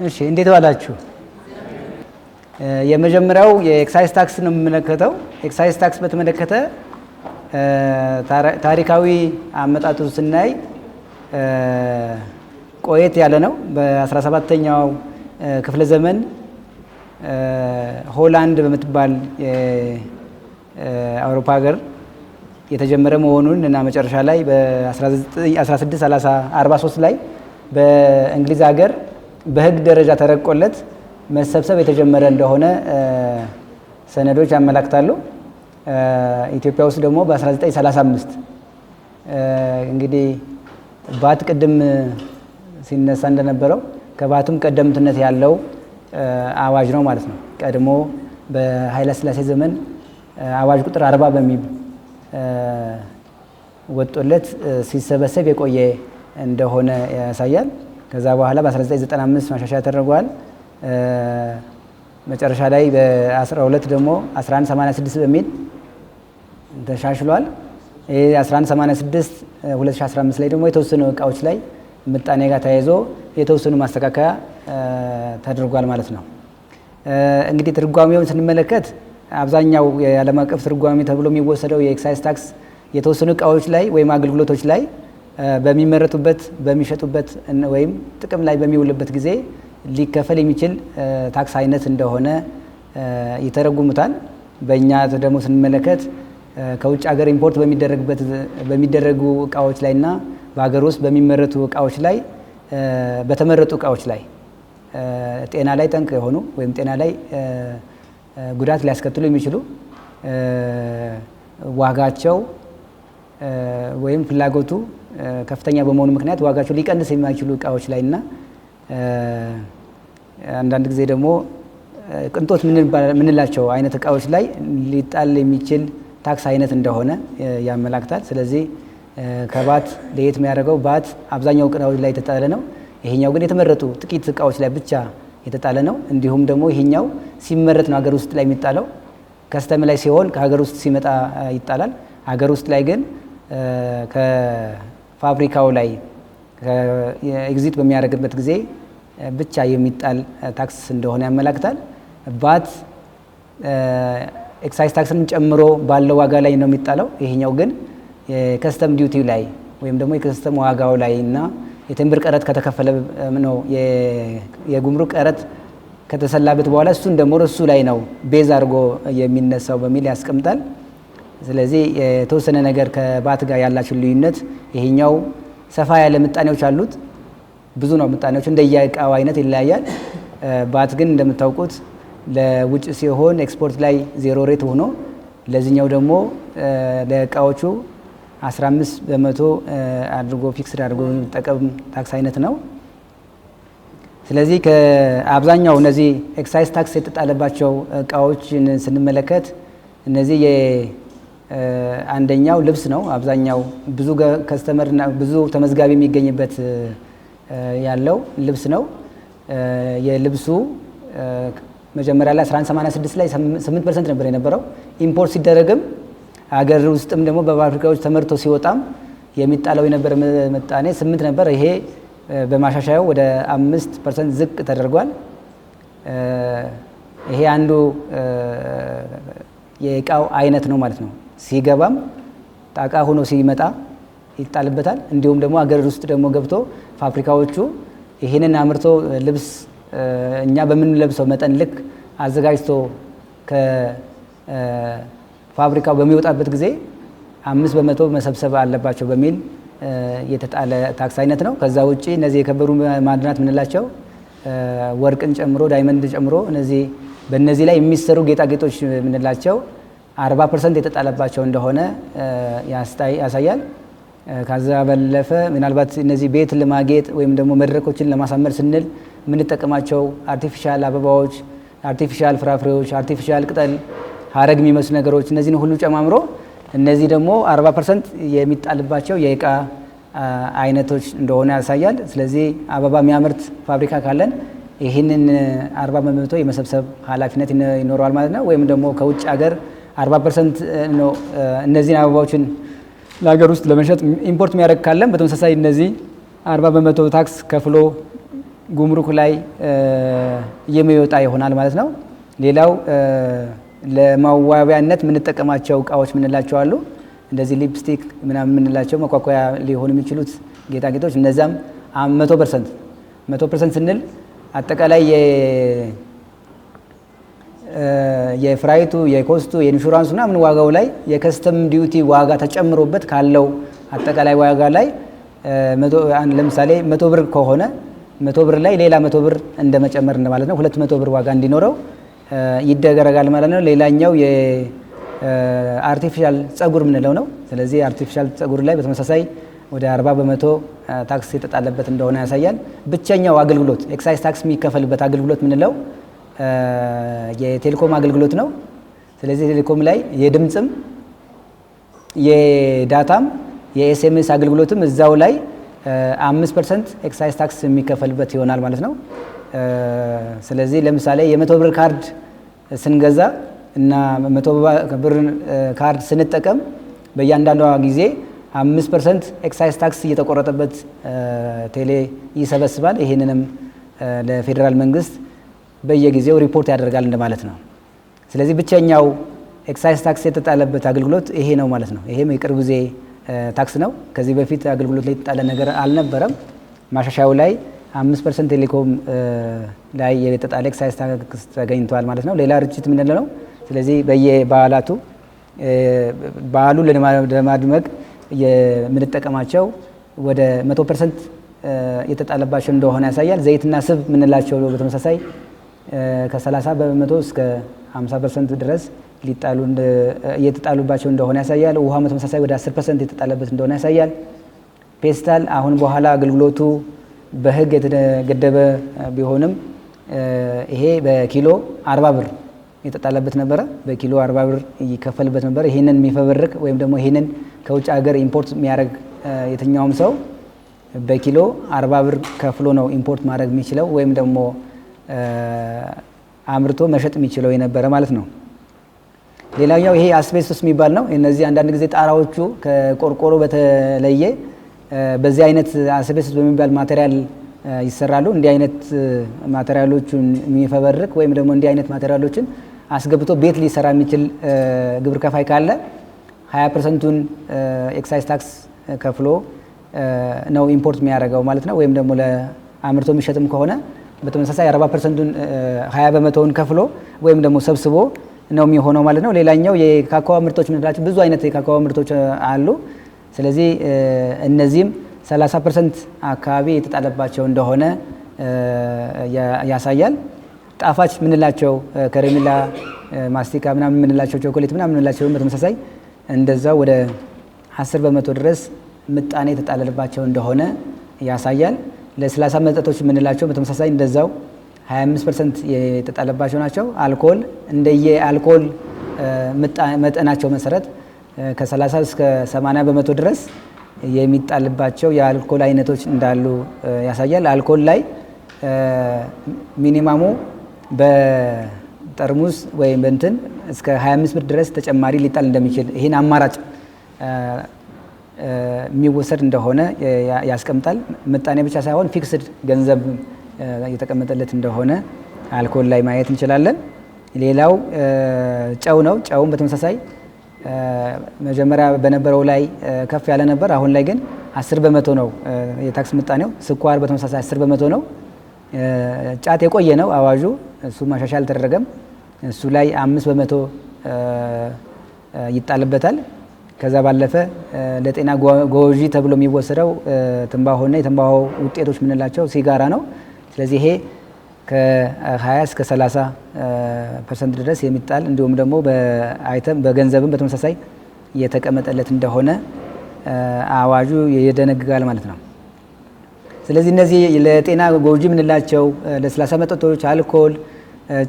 እሺ እንዴት ዋላችሁ? የመጀመሪያው የኤክሳይዝ ታክስ ነው የሚመለከተው። ኤክሳይዝ ታክስ በተመለከተ ታሪካዊ አመጣጡን ስናይ ቆየት ያለ ነው። በ17ኛው ክፍለ ዘመን ሆላንድ በምትባል የአውሮፓ ሀገር የተጀመረ መሆኑን እና መጨረሻ ላይ በ1643 ላይ በእንግሊዝ ሀገር በሕግ ደረጃ ተረቆለት መሰብሰብ የተጀመረ እንደሆነ ሰነዶች ያመላክታሉ። ኢትዮጵያ ውስጥ ደግሞ በ1935 እንግዲህ ባት ቅድም ሲነሳ እንደነበረው ከባቱም ቀደምትነት ያለው አዋጅ ነው ማለት ነው። ቀድሞ በኃይለ ሥላሴ ዘመን አዋጅ ቁጥር 40 በሚል ወጦለት ሲሰበሰብ የቆየ እንደሆነ ያሳያል። ከዛ በኋላ በ1995 ማሻሻያ ተደርጓል። መጨረሻ ላይ በ12 ደግሞ 1186 በሚል ተሻሽሏል። ይህ 1186 2015 ላይ ደግሞ የተወሰኑ እቃዎች ላይ ምጣኔ ጋር ተያይዞ የተወሰኑ ማስተካከያ ተደርጓል ማለት ነው። እንግዲህ ትርጓሜውን ስንመለከት አብዛኛው የዓለም አቀፍ ትርጓሜ ተብሎ የሚወሰደው የኤክሳይዝ ታክስ የተወሰኑ እቃዎች ላይ ወይም አገልግሎቶች ላይ በሚመረቱበት በሚሸጡበት ወይም ጥቅም ላይ በሚውልበት ጊዜ ሊከፈል የሚችል ታክስ አይነት እንደሆነ ይተረጉሙታል። በእኛ ደግሞ ስንመለከት ከውጭ ሀገር ኢምፖርት በሚደረጉ እቃዎች ላይ እና በሀገር ውስጥ በሚመረቱ እቃዎች ላይ በተመረጡ እቃዎች ላይ ጤና ላይ ጠንቅ የሆኑ ወይም ጤና ላይ ጉዳት ሊያስከትሉ የሚችሉ ዋጋቸው ወይም ፍላጎቱ ከፍተኛ በመሆኑ ምክንያት ዋጋቸው ሊቀንስ የማይችሉ እቃዎች ላይ እና አንዳንድ ጊዜ ደግሞ ቅንጦት ምንላቸው አይነት እቃዎች ላይ ሊጣል የሚችል ታክስ አይነት እንደሆነ ያመላክታል። ስለዚህ ከባት ለየት የሚያደርገው ባት አብዛኛው እቃዎች ላይ የተጣለ ነው። ይሄኛው ግን የተመረጡ ጥቂት እቃዎች ላይ ብቻ የተጣለ ነው። እንዲሁም ደግሞ ይሄኛው ሲመረት ነው ሀገር ውስጥ ላይ የሚጣለው። ከስተም ላይ ሲሆን ከሀገር ውስጥ ሲመጣ ይጣላል። ሀገር ውስጥ ላይ ግን ከፋብሪካው ላይ ኤግዚት በሚያደርግበት ጊዜ ብቻ የሚጣል ታክስ እንደሆነ ያመላክታል። ባት ኤክሳይዝ ታክስን ጨምሮ ባለው ዋጋ ላይ ነው የሚጣለው። ይሄኛው ግን የከስተም ዲዩቲ ላይ ወይም ደግሞ የከስተም ዋጋው ላይ እና የቴምብር ቀረጥ ከተከፈለ ነው የጉምሩክ ቀረጥ ከተሰላበት በኋላ እሱን ደግሞ እሱ ላይ ነው ቤዝ አድርጎ የሚነሳው በሚል ያስቀምጣል። ስለዚህ የተወሰነ ነገር ከባት ጋር ያላቸው ልዩነት ይሄኛው ሰፋ ያለ ምጣኔዎች አሉት። ብዙ ነው ምጣኔዎች እንደየእቃው አይነት ይለያያል። ባት ግን እንደምታውቁት ለውጭ ሲሆን ኤክስፖርት ላይ 0 ሬት ሆኖ ለዚህኛው ደግሞ ለእቃዎቹ 15 በመቶ አድርጎ ፊክስድ አድርጎ የሚጠቀም ታክስ አይነት ነው። ስለዚህ ከአብዛኛው እነዚህ ኤክሳይዝ ታክስ የተጣለባቸው እቃዎችን ስንመለከት እነዚህ አንደኛው ልብስ ነው። አብዛኛው ብዙ ከስተመርና ብዙ ተመዝጋቢ የሚገኝበት ያለው ልብስ ነው። የልብሱ መጀመሪያ ላይ 1186 ላይ 8% ነበር የነበረው። ኢምፖርት ሲደረግም ሀገር ውስጥም ደግሞ በፋብሪካዎች ተመርቶ ሲወጣም የሚጣለው የነበረ ምጣኔ 8 ነበር። ይሄ በማሻሻያው ወደ 5% ዝቅ ተደርጓል። ይሄ አንዱ የእቃው አይነት ነው ማለት ነው። ሲገባም ጣቃ ሆኖ ሲመጣ ይጣልበታል። እንዲሁም ደግሞ ሀገር ውስጥ ደግሞ ገብቶ ፋብሪካዎቹ ይህንን አምርቶ ልብስ እኛ በምንለብሰው መጠን ልክ አዘጋጅቶ ከፋብሪካው በሚወጣበት ጊዜ 5 በመቶ መሰብሰብ አለባቸው በሚል የተጣለ ታክስ አይነት ነው። ከዛ ውጪ እነዚህ የከበሩ ማዕድናት የምንላቸው ወርቅን ጨምሮ ዳይመንድ ጨምሮ በእነዚህ ላይ የሚሰሩ ጌጣጌጦች የምንላቸው 40% የተጣለባቸው እንደሆነ ያሳያል። ከዛ ባለፈ ምናልባት እነዚህ ቤት ለማጌጥ ወይም ደግሞ መድረኮችን ለማሳመር ስንል የምንጠቀማቸው አርቲፊሻል አበባዎች፣ አርቲፊሻል ፍራፍሬዎች፣ አርቲፊሻል ቅጠል፣ ሀረግ የሚመስሉ ነገሮች እነዚህን ሁሉ ጨማምሮ እነዚህ ደግሞ 40% የሚጣልባቸው የእቃ አይነቶች እንደሆነ ያሳያል። ስለዚህ አበባ የሚያመርት ፋብሪካ ካለን ይህንን 40 በመቶ የመሰብሰብ ኃላፊነት ይኖረዋል ማለት ነው። ወይም ደግሞ ከውጭ ሀገር 40% ነው እነዚህን አበባዎችን ለሀገር ውስጥ ለመሸጥ ኢምፖርት የሚያደርግ ካለን በተመሳሳይ እነዚህ 40 በመቶ ታክስ ከፍሎ ጉምሩክ ላይ የሚወጣ ይሆናል ማለት ነው። ሌላው ለማዋቢያነት የምንጠቀማቸው እቃዎች ምንላቸው አሉ። እንደዚህ ሊፕስቲክ ምናምን የምንላቸው መኳኳያ ሊሆኑ የሚችሉት ጌጣጌጦች እነዛም 100% ስንል አጠቃላይ የፍራይቱ የኮስቱ የኢንሹራንሱ ምናምን ዋጋው ላይ የከስተም ዲዩቲ ዋጋ ተጨምሮበት ካለው አጠቃላይ ዋጋ ላይ ለምሳሌ 100 ብር ከሆነ 100 ብር ላይ ሌላ 100 ብር እንደመጨመር ማለት ነው። 200 ብር ዋጋ እንዲኖረው ይደረጋል ማለት ነው። ሌላኛው የአርቲፊሻል ጸጉር የምንለው ነው። ስለዚህ አርቲፊሻል ጸጉር ላይ በተመሳሳይ ወደ 40% ታክስ የተጣለበት እንደሆነ ያሳያል። ብቸኛው አገልግሎት ኤክሳይዝ ታክስ የሚከፈልበት አገልግሎት የምንለው የቴሌኮም አገልግሎት ነው። ስለዚህ ቴሌኮም ላይ የድምጽም የዳታም የኤስኤምኤስ አገልግሎትም እዛው ላይ 5% ኤክሳይዝ ታክስ የሚከፈልበት ይሆናል ማለት ነው። ስለዚህ ለምሳሌ የ100 ብር ካርድ ስንገዛ እና 100 ብር ካርድ ስንጠቀም በእያንዳንዷ ጊዜ 5% ኤክሳይዝ ታክስ እየተቆረጠበት ቴሌ ይሰበስባል። ይህንንም ለፌዴራል መንግስት በየጊዜው ሪፖርት ያደርጋል እንደማለት ነው። ስለዚህ ብቸኛው ኤክሳይዝ ታክስ የተጣለበት አገልግሎት ይሄ ነው ማለት ነው። ይሄም የቅርብ ጊዜ ታክስ ነው። ከዚህ በፊት አገልግሎት ላይ የተጣለ ነገር አልነበረም። ማሻሻያው ላይ 5% ቴሌኮም ላይ የተጣለ ኤክሳይዝ ታክስ ተገኝቷል ማለት ነው። ሌላ ርችት የምንለው ነው። ስለዚህ በየበዓላቱ በዓሉን ለማድመቅ የምንጠቀማቸው ወደ 100% የተጣለባቸው እንደሆነ ያሳያል። ዘይትና ስብ የምንላቸው በተመሳሳይ ከ30 በመቶ እስከ 50% ድረስ እየተጣሉባቸው እንደሆነ ያሳያል። ውሃ በተመሳሳይ ወደ 10% የተጣለበት እንደሆነ ያሳያል። ፔስታል አሁን በኋላ አገልግሎቱ በሕግ የተገደበ ቢሆንም ይሄ በኪሎ 40 ብር የተጣለበት ነበረ። በኪሎ 40 ብር ይከፈልበት ነበር። ይህንን የሚፈበርክ ወይም ደግሞ ይህንን ከውጭ ሀገር ኢምፖርት የሚያደርግ የትኛውም ሰው በኪሎ 40 ብር ከፍሎ ነው ኢምፖርት ማድረግ የሚችለው ወይም ደግሞ አምርቶ መሸጥ የሚችለው የነበረ ማለት ነው። ሌላኛው ይሄ አስቤስቶስ የሚባል ነው። እነዚህ አንዳንድ ጊዜ ጣራዎቹ ከቆርቆሮ በተለየ በዚህ አይነት አስቤስቶስ በሚባል ማቴሪያል ይሰራሉ። እንዲህ አይነት ማቴሪያሎችን የሚፈበርክ ወይም ደግሞ እንዲህ አይነት ማቴሪያሎችን አስገብቶ ቤት ሊሰራ የሚችል ግብር ከፋይ ካለ 20%ቱን ኤክሳይዝ ታክስ ከፍሎ ነው ኢምፖርት የሚያደርገው ማለት ነው። ወይም ደግሞ ለአምርቶ የሚሸጥም ከሆነ በተመሳሳይ 40%ቱን 20% ከፍሎ ወይም ደግሞ ሰብስቦ ነው የሚሆነው ማለት ነው። ሌላኛው የካካዋ ምርቶች ምንላቸው ብዙ አይነት የካካዋ ምርቶች አሉ። ስለዚህ እነዚህም 30% አካባቢ የተጣለባቸው እንደሆነ ያሳያል። ጣፋጭ ምንላቸው ከረሜላ፣ ማስቲካ ምናምን ምንላቸው ቾኮሌት ምናምን ምንላቸው በተመሳሳይ እንደዛው ወደ 10% ድረስ ምጣኔ የተጣለባቸው እንደሆነ ያሳያል። ለስላሳ መጠጦች የምንላቸው በተመሳሳይ እንደዛው 25% የተጣለባቸው ናቸው። አልኮል እንደየ አልኮል መጠናቸው መሰረት ከ30 እስከ 80% ድረስ የሚጣልባቸው የአልኮል አይነቶች እንዳሉ ያሳያል። አልኮል ላይ ሚኒማሙ በጠርሙስ ወይም በእንትን እስከ 25 ብር ድረስ ተጨማሪ ሊጣል እንደሚችል ይህን አማራጭ የሚወሰድ እንደሆነ ያስቀምጣል። ምጣኔ ብቻ ሳይሆን ፊክስድ ገንዘብ የተቀመጠለት እንደሆነ አልኮል ላይ ማየት እንችላለን። ሌላው ጨው ነው። ጨውም በተመሳሳይ መጀመሪያ በነበረው ላይ ከፍ ያለ ነበር። አሁን ላይ ግን 10% ነው የታክስ ምጣኔው። ስኳር በተመሳሳይ 10% ነው። ጫት የቆየ ነው አዋጁ፣ እሱ ማሻሻል አልተደረገም። እሱ ላይ 5% ይጣልበታል። ከዛ ባለፈ ለጤና ጎጂ ተብሎ የሚወሰደው ትንባሆና የትንባሆ ውጤቶች የምንላቸው ሲጋራ ነው። ስለዚህ ይሄ ከ20 እስከ 30% ድረስ የሚጣል እንዲሁም ደግሞ በአይተም በገንዘብም በተመሳሳይ የተቀመጠለት እንደሆነ አዋጁ ይደነግጋል ማለት ነው። ስለዚህ እነዚህ ለጤና ጎጂ የምንላቸው ለስላሳ መጠጦች፣ አልኮል፣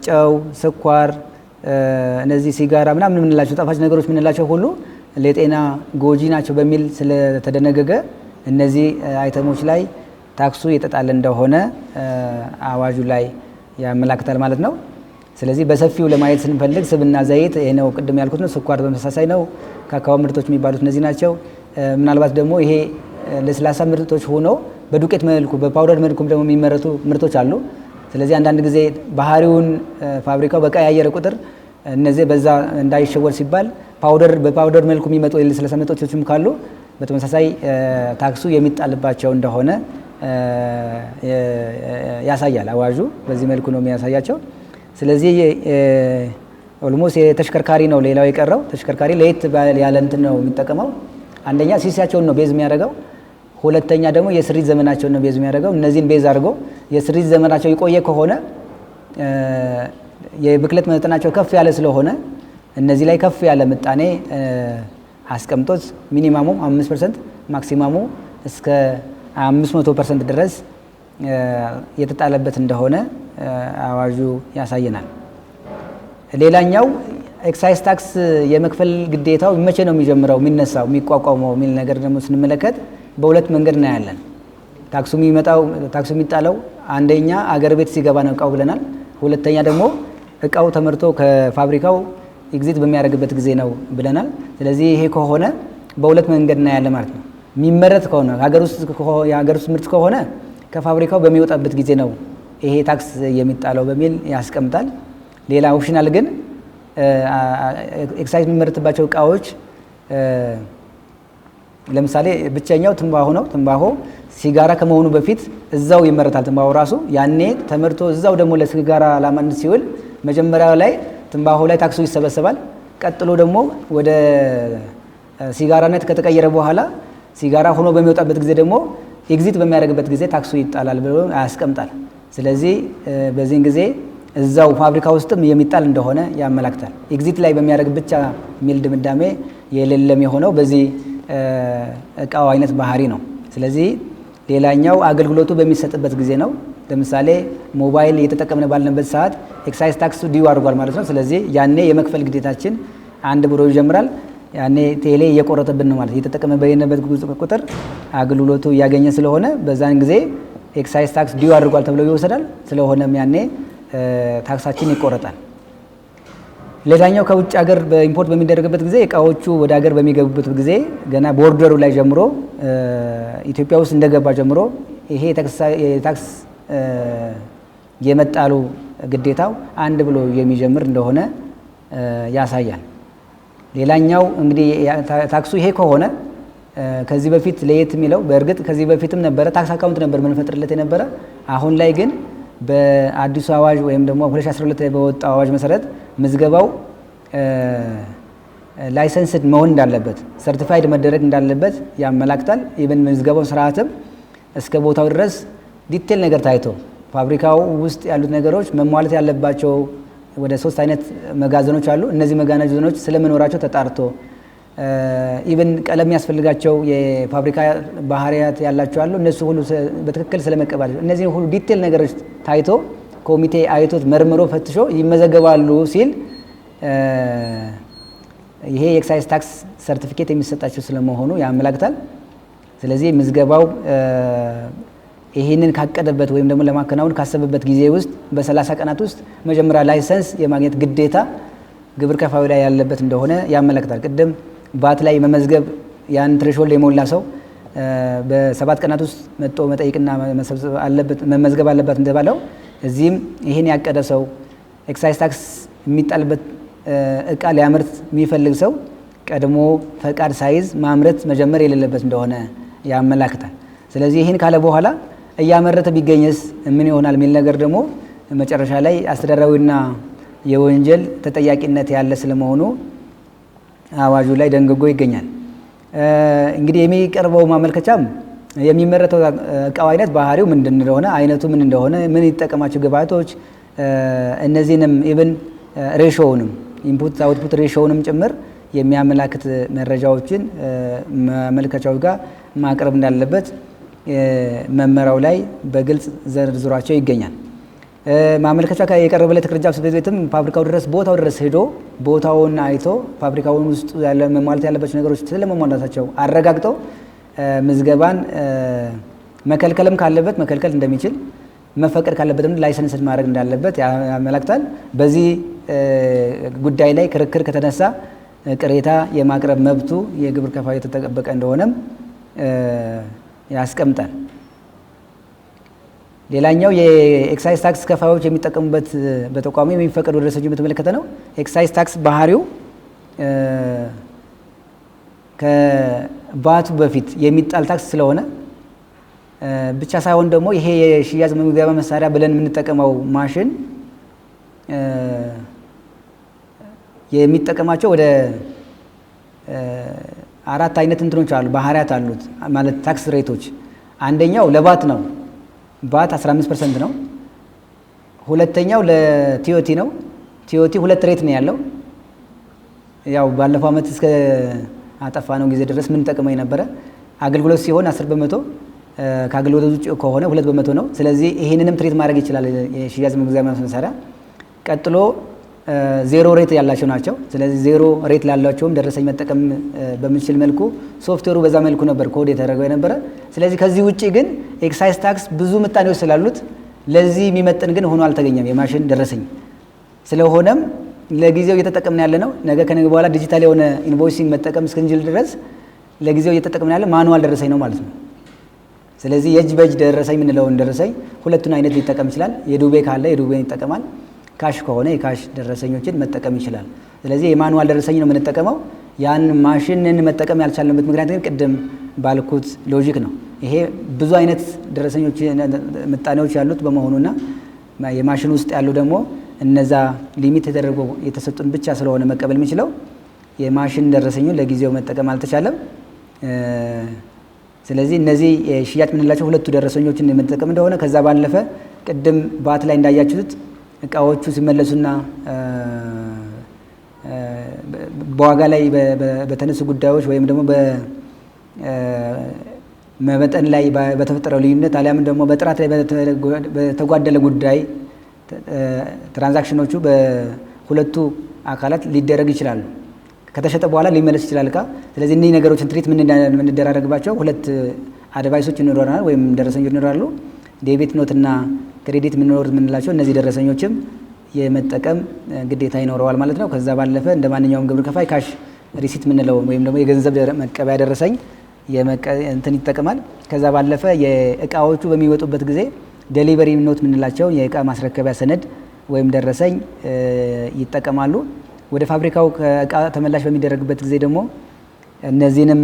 ጨው፣ ስኳር፣ እነዚህ ሲጋራ ምናምን የምንላቸው ጣፋጭ ነገሮች የምንላቸው ሁሉ ለጤና ጎጂ ናቸው በሚል ስለተደነገገ እነዚህ አይተሞች ላይ ታክሱ የተጣለ እንደሆነ አዋጁ ላይ ያመላክታል ማለት ነው። ስለዚህ በሰፊው ለማየት ስንፈልግ ስብና ዘይት ይሄ ነው ቅድም ያልኩት ነው። ስኳር በተመሳሳይ ነው። ካካዎ ምርቶች የሚባሉት እነዚህ ናቸው። ምናልባት ደግሞ ይሄ ለስላሳ ምርቶች ሆኖ በዱቄት መልኩ በፓውደር መልኩም ደግሞ የሚመረቱ ምርቶች አሉ። ስለዚህ አንዳንድ ጊዜ ባህሪውን ፋብሪካው በቀያየረ ቁጥር እነዚህ በዛ እንዳይሸወድ ሲባል በፓውደር መልኩ የሚመጡ የለስላሳ መጠጦችም ካሉ በተመሳሳይ ታክሱ የሚጣልባቸው እንደሆነ ያሳያል አዋጁ። በዚህ መልኩ ነው የሚያሳያቸው። ስለዚህ ኦልሞስት የተሽከርካሪ ነው ሌላው የቀረው። ተሽከርካሪ ለየት ያለ እንትን ነው የሚጠቀመው። አንደኛ ሲሲያቸውን ነው ቤዝ የሚያደርገው። ሁለተኛ ደግሞ የስሪት ዘመናቸውን ነው ቤዝ የሚያደርገው። እነዚህን ቤዝ አድርጎ የስሪት ዘመናቸው የቆየ ከሆነ የብክለት መጠናቸው ከፍ ያለ ስለሆነ እነዚህ ላይ ከፍ ያለ ምጣኔ አስቀምጦት ሚኒማሙ 5% ማክሲማሙ እስከ 500% ድረስ የተጣለበት እንደሆነ አዋጁ ያሳየናል። ሌላኛው ኤክሳይዝ ታክስ የመክፈል ግዴታው መቼ ነው የሚጀምረው የሚነሳው የሚቋቋመው የሚል ነገር ደግሞ ስንመለከት በሁለት መንገድ እናያለን። ታክሱ የሚጣለው አንደኛ አገር ቤት ሲገባ ነው እቃው ብለናል። ሁለተኛ ደግሞ እቃው ተመርቶ ከፋብሪካው ኤግዚት በሚያደርግበት ጊዜ ነው ብለናል። ስለዚህ ይሄ ከሆነ በሁለት መንገድ እናያለን ማለት ነው። የሚመረት ከሆነ የሀገር ውስጥ ምርት ከሆነ ከፋብሪካው በሚወጣበት ጊዜ ነው ይሄ ታክስ የሚጣለው በሚል ያስቀምጣል። ሌላ ኦፕሽናል ግን ኤክሳይዝ የሚመረትባቸው እቃዎች ለምሳሌ ብቸኛው ትንባሆ ነው። ትንባሆ ሲጋራ ከመሆኑ በፊት እዛው ይመረታል ትንባሆ ራሱ። ያኔ ተመርቶ እዛው ደግሞ ለሲጋራ ዓላማነት ሲውል መጀመሪያው ላይ ትንባሆ ላይ ታክሱ ይሰበሰባል። ቀጥሎ ደግሞ ወደ ሲጋራነት ከተቀየረ በኋላ ሲጋራ ሆኖ በሚወጣበት ጊዜ ደግሞ ኤግዚት በሚያደርግበት ጊዜ ታክሱ ይጣላል ብሎ ያስቀምጣል። ስለዚህ በዚህን ጊዜ እዛው ፋብሪካ ውስጥም የሚጣል እንደሆነ ያመላክታል። ኤግዚት ላይ በሚያደርግ ብቻ የሚል ድምዳሜ የሌለም የሆነው በዚህ እቃው አይነት ባህሪ ነው። ስለዚህ ሌላኛው አገልግሎቱ በሚሰጥበት ጊዜ ነው። ለምሳሌ ሞባይል እየተጠቀምን ባልንበት ሰዓት ኤክሳይዝ ታክስ ዲዩ አድርጓል ማለት ነው። ስለዚህ ያኔ የመክፈል ግዴታችን 1 ብር ይጀምራል። ያኔ ቴሌ እየቆረጠብን ነው ማለት እየተጠቀመ በየነበት ቁጥር አገልግሎቱ እያገኘ ስለሆነ በዛን ጊዜ ኤክሳይዝ ታክስ ዲዩ አድርጓል ተብሎ ይወሰዳል። ስለሆነም ያኔ ታክሳችን ይቆረጣል። ሌላኛው ከውጭ ሀገር በኢምፖርት በሚደረግበት ጊዜ እቃዎቹ ወደ ሀገር በሚገቡበት ጊዜ ገና ቦርደሩ ላይ ጀምሮ ኢትዮጵያ ውስጥ እንደገባ ጀምሮ ይሄ የታክስ የመጣሉ ግዴታው 1 ብሎ የሚጀምር እንደሆነ ያሳያል። ሌላኛው እንግዲህ ታክሱ ይሄ ከሆነ ከዚህ በፊት ለየት የሚለው በእርግጥ ከዚህ በፊትም ነበረ ታክስ አካውንት ነበር ምንፈጥርለት የነበረ። አሁን ላይ ግን በአዲሱ አዋጅ ወይም ደግሞ 2012 ላይ በወጣው አዋጅ መሰረት ምዝገባው ላይሰንስድ መሆን እንዳለበት ሰርቲፋይድ መደረግ እንዳለበት ያመላክታል። ኢቨን ምዝገባው ስርዓትም እስከ ቦታው ድረስ ዲቴል ነገር ታይቶ ፋብሪካው ውስጥ ያሉት ነገሮች መሟላት ያለባቸው ወደ 3 አይነት መጋዘኖች አሉ። እነዚህ መጋዘኖች ስለመኖራቸው ተጣርቶ ኢቨን ቀለም ያስፈልጋቸው የፋብሪካ ባህሪያት ያላቸው አሉ። እነሱ ሁሉ በትክክል ስለመቀበል እነዚህ ሁሉ ዲቴል ነገሮች ታይቶ ኮሚቴ አይቶት መርምሮ ፈትሾ ይመዘገባሉ ሲል ይሄ የኤክሳይዝ ታክስ ሰርቲፊኬት የሚሰጣቸው ስለመሆኑ ያመላክታል። ስለዚህ ምዝገባው ይህንን ካቀደበት ወይም ደግሞ ለማከናወን ካሰበበት ጊዜ ውስጥ በ30 ቀናት ውስጥ መጀመሪያ ላይሰንስ የማግኘት ግዴታ ግብር ከፋዩ ላይ ያለበት እንደሆነ ያመለክታል። ቅድም ባት ላይ መመዝገብ ያን ትሬሾልድ የሞላ ሰው በ7 ቀናት ውስጥ መጥቶ መጠይቅና መመዝገብ አለበት እንደባለው እዚህም ይህን ያቀደ ሰው ኤክሳይዝ ታክስ የሚጣልበት እቃ ሊያመርት የሚፈልግ ሰው ቀድሞ ፈቃድ ሳይዝ ማምረት መጀመር የሌለበት እንደሆነ ያመላክታል። ስለዚህ ይህን ካለ በኋላ እያመረተ ቢገኝስ ምን ይሆናል የሚል ነገር ደግሞ መጨረሻ ላይ አስተዳደራዊና የወንጀል ተጠያቂነት ያለ ስለመሆኑ አዋጁ ላይ ደንግጎ ይገኛል። እንግዲህ የሚቀርበው ማመልከቻም የሚመረተው እቃው አይነት ባህሪው ምንድን እንደሆነ አይነቱ ምን እንደሆነ ምን ይጠቀማቸው ግብአቶች እነዚህንም ኢቭን ሬሾውንም ኢንፑት አውትፑት ሬሾውንም ጭምር የሚያመላክት መረጃዎችን ማመልከቻው ጋር ማቅረብ እንዳለበት መመሪያው ላይ በግልጽ ዘርዝሯቸው ይገኛል። ማመልከቻ የቀረበለት ቅርንጫፍ ጽሕፈት ቤትም ፋብሪካው ድረስ ቦታው ድረስ ሄዶ ቦታውን አይቶ ፋብሪካውን ውስጥ ያለ መሟላት ያለባቸው ነገሮች ስለመሟላታቸው አረጋግጠው ምዝገባን መከልከልም ካለበት መከልከል እንደሚችል መፈቀድ ካለበትም ላይሰንስ ማድረግ እንዳለበት ያመለክታል። በዚህ ጉዳይ ላይ ክርክር ከተነሳ ቅሬታ የማቅረብ መብቱ የግብር ከፋዩ የተጠበቀ እንደሆነም ያስቀምጣል። ሌላኛው የኤክሳይዝ ታክስ ከፋዮች የሚጠቀሙበት በተቋሙ የሚፈቀዱ ደረሰኞችን በተመለከተ ነው። ኤክሳይዝ ታክስ ባህሪው ከባቱ በፊት የሚጣል ታክስ ስለሆነ ብቻ ሳይሆን ደግሞ ይሄ የሽያጭ መመዝገቢያ መሳሪያ ብለን የምንጠቀመው ማሽን የሚጠቀማቸው ወደ 4 አይነት እንትኖች አሉ፣ ባህሪያት አሉት ማለት ታክስ ሬቶች። አንደኛው ለባት ነው፣ ባት 15% ነው። ሁለተኛው ለቲኦቲ ነው። ቲኦቲ 2 ሬት ነው ያለው። ያው ባለፈው ዓመት እስከ አጠፋ ነው ጊዜ ድረስ ምን ጠቀመው የነበረ አገልግሎት ሲሆን 10%፣ ከአገልግሎት ውጭ ከሆነ 2% ነው። ስለዚህ ይሄንንም ትሬት ማድረግ ይችላል የሽያጭ መመዝገቢያ መሳሪያ። ቀጥሎ 0 ሬት ያላቸው ናቸው። ስለዚህ 0 ሬት ላላቸውም ደረሰኝ መጠቀም በሚችል መልኩ ሶፍትዌሩ በዛ መልኩ ነበር ኮድ የተደረገው የነበረ። ስለዚህ ከዚህ ውጪ ግን ኤክሳይዝ ታክስ ብዙ ምጣኔዎች ስላሉት ለዚህ የሚመጥን ግን ሆኖ አልተገኘም የማሽን ደረሰኝ። ስለሆነም ለጊዜው እየተጠቀምን ያለ ነው። ነገ ከነገ በኋላ ዲጂታል የሆነ ኢንቮይሲንግ መጠቀም እስክንችል ድረስ ለጊዜው እየተጠቀምን ያለ ማኑዋል ደረሰኝ ነው ማለት ነው። ስለዚህ የእጅ በእጅ ደረሰኝ የምንለውን ደረሰኝ ሁለቱን አይነት ሊጠቀም ይችላል። የዱቤ ካለ የዱቤን ይጠቀማል፣ ካሽ ከሆነ የካሽ ደረሰኞችን መጠቀም ይችላል። ስለዚህ የማኑዋል ደረሰኝ ነው የምንጠቀመው። ያን ማሽንን መጠቀም ያልቻልንበት ምክንያት ግን ቅድም ባልኩት ሎጂክ ነው። ይሄ ብዙ አይነት ደረሰኞች ምጣኔዎች ያሉት በመሆኑና የማሽን ውስጥ ያሉ ደግሞ እነዛ ሊሚት ተደርጎ የተሰጡን ብቻ ስለሆነ መቀበል የሚችለው የማሽን ደረሰኙን ለጊዜው መጠቀም አልተቻለም። ስለዚህ እነዚህ ሽያጭ የምንላቸው ሁለቱ ደረሰኞችን የምንጠቀም እንደሆነ ከዛ ባለፈ ቅድም ባት ላይ እንዳያችሁት እቃዎቹ ሲመለሱና በዋጋ ላይ በተነሱ ጉዳዮች ወይም ደግሞ በመጠን ላይ በተፈጠረው ልዩነት አሊያም ደግሞ በጥራት ላይ በተጓደለ ጉዳይ ትራንዛክሽኖቹ በሁለቱ አካላት ሊደረግ ይችላሉ። ከተሸጠ በኋላ ሊመለስ ይችላል እቃ። ስለዚህ እነዚህ ነገሮችን ትሪት የምንደራረግባቸው 2 አድቫይሶች ይኖረናል ወይም ደረሰኞች ይኖራሉ። ዴቢት ኖት እና ክሬዲት የምንላቸው እነዚህ ደረሰኞችም የመጠቀም ግዴታ ይኖረዋል ማለት ነው። ከዛ ባለፈ እንደ ማንኛውም ግብር ከፋይ ካሽ ሪሲት የምንለው ወይም ደግሞ የገንዘብ መቀበያ ደረሰኝ እንትን ይጠቀማል። ከዛ ባለፈ የእቃዎቹ በሚወጡበት ጊዜ ዴሊቨሪ ኖት የምንላቸው የእቃ ማስረከቢያ ሰነድ ወይም ደረሰኝ ይጠቀማሉ። ወደ ፋብሪካው እቃ ተመላሽ በሚደረግበት ጊዜ ደግሞ እነዚህንም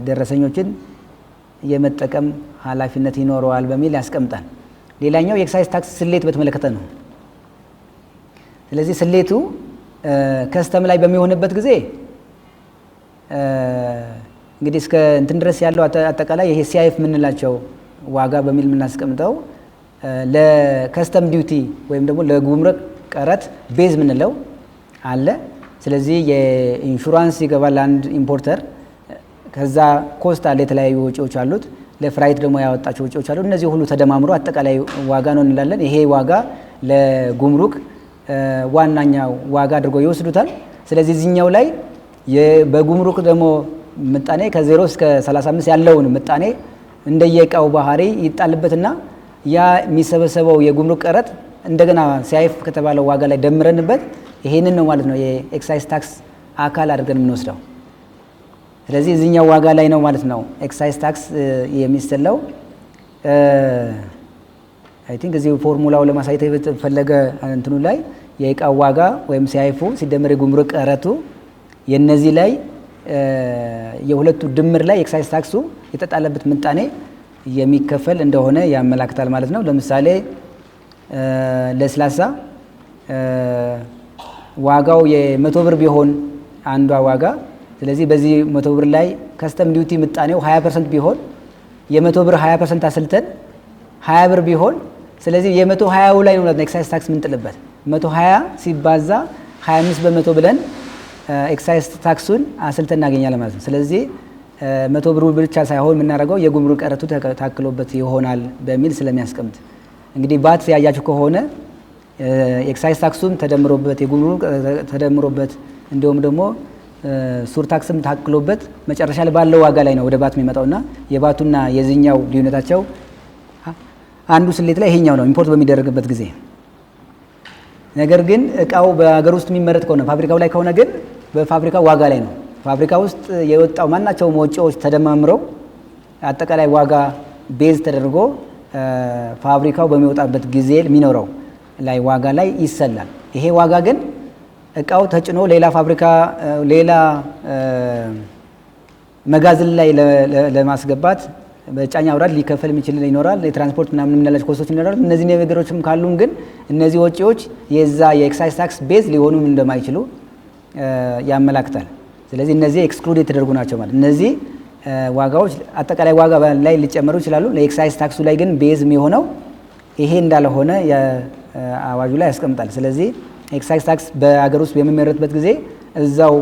ደረሰኞችን የመጠቀም ኃላፊነት ይኖረዋል በሚል ያስቀምጣል። ሌላኛው የኤክሳይዝ ታክስ ስሌት በተመለከተ ነው። ስለዚህ ስሌቱ ከስተም ላይ በሚሆንበት ጊዜ እንግዲህ እስከ እንትን ድረስ ያለው አጠቃላይ ይሄ ሲአይኤፍ የምንላቸው ዋጋ በሚል የምናስቀምጠው ለከስተም ዲዩቲ ወይም ደግሞ ለጉምሩክ ቀረጥ ቤዝ የምንለው አለ። ስለዚህ የኢንሹራንስ ይገባል አንድ ኢምፖርተር። ከዛ ኮስት አለ፣ የተለያዩ ወጪዎች አሉት። ለፍራይት ደግሞ ያወጣቸው ወጪዎች አሉ። እነዚህ ሁሉ ተደማምሮ አጠቃላይ ዋጋ ነው እንላለን። ይሄ ዋጋ ለጉምሩክ ዋናኛው ዋጋ አድርጎ ይወስዱታል። ስለዚህ እዚህኛው ላይ በጉምሩክ ደግሞ ምጣኔ ከ0 እስከ 35 ያለውን ምጣኔ እንደየእቃው ባህሪ ይጣልበትና ያ የሚሰበሰበው የጉምሩክ ቀረጥ እንደገና ሲአይኤፍ ከተባለው ዋጋ ላይ ደምረንበት ይሄንን ነው ማለት ነው የኤክሳይዝ ታክስ አካል አድርገን የምንወስደው። ስለዚህ እዚህኛው ዋጋ ላይ ነው ማለት ነው ኤክሳይዝ ታክስ የሚሰለው። አይ ቲንክ እዚህ ፎርሙላው ለማሳየት የተፈለገ እንትኑ ላይ የእቃው ዋጋ ወይም ሲአይኤፉ ሲደመር የጉምሩክ ቀረጡ የነዚህ ላይ የሁለቱ ድምር ላይ ኤክሳይዝ ታክሱ የተጣለበት ምጣኔ የሚከፈል እንደሆነ ያመላክታል ማለት ነው። ለምሳሌ ለስላሳ ዋጋው የ100 ብር ቢሆን አንዷ ዋጋ፣ ስለዚህ በዚህ 100 ብር ላይ ከስተም ዲዩቲ ምጣኔው 20% ቢሆን የ100 ብር 20% አስልተን 20 ብር ቢሆን ስለዚህ የ120 ላይ ነው ኤክሳይዝ ታክስ ምንጥልበት 120 ሲባዛ 25% ብለን ኤክሳይዝ ታክሱን አስልተን እናገኛለን ማለት ነው። ስለዚህ 100 ብር ብቻ ሳይሆን የምናደርገው የጉምሩክ ቀረጡ ታክሎበት ይሆናል በሚል ስለሚያስቀምጥ እንግዲህ ባት ያያችሁ ከሆነ ኤክሳይዝ ታክሱም ተደምሮበት የጉምሩክ ተደምሮበት እንዲሁም ደግሞ ሱር ታክስም ታክሎበት መጨረሻ ላይ ባለው ዋጋ ላይ ነው ወደ ባት የሚመጣውና የባቱና የዚህኛው ልዩነታቸው አንዱ ስሌት ላይ ይሄኛው ነው ኢምፖርት በሚደረግበት ጊዜ። ነገር ግን እቃው በሀገር ውስጥ የሚመረት ከሆነ ፋብሪካው ላይ ከሆነ ግን በፋብሪካው ዋጋ ላይ ነው። ፋብሪካ ውስጥ የወጣው ማናቸውም ወጪዎች ተደማምረው አጠቃላይ ዋጋ ቤዝ ተደርጎ ፋብሪካው በሚወጣበት ጊዜ የሚኖረው ላይ ዋጋ ላይ ይሰላል። ይሄ ዋጋ ግን እቃው ተጭኖ ሌላ ፋብሪካ ሌላ መጋዘን ላይ ለማስገባት በጫኝ አውራድ ሊከፈል የሚችል ይኖራል። የትራንስፖርት ምናምን የምንላቸው ኮስቶች ይኖራሉ። እነዚህ ነገሮችም ካሉም ግን እነዚህ ወጪዎች የዛ የኤክሳይዝ ታክስ ቤዝ ሊሆኑም እንደማይችሉ ያመላክታል። ስለዚህ እነዚህ ኤክስክሉድ የተደረጉ ናቸው ማለት እነዚህ ዋጋዎች አጠቃላይ ዋጋ ላይ ሊጨመሩ ይችላሉ። ለኤክሳይዝ ታክሱ ላይ ግን ቤዝ የሚሆነው ይሄ እንዳልሆነ የአዋጁ ላይ ያስቀምጣል። ስለዚህ ኤክሳይዝ ታክስ በሀገር ውስጥ በሚመረትበት ጊዜ እዛው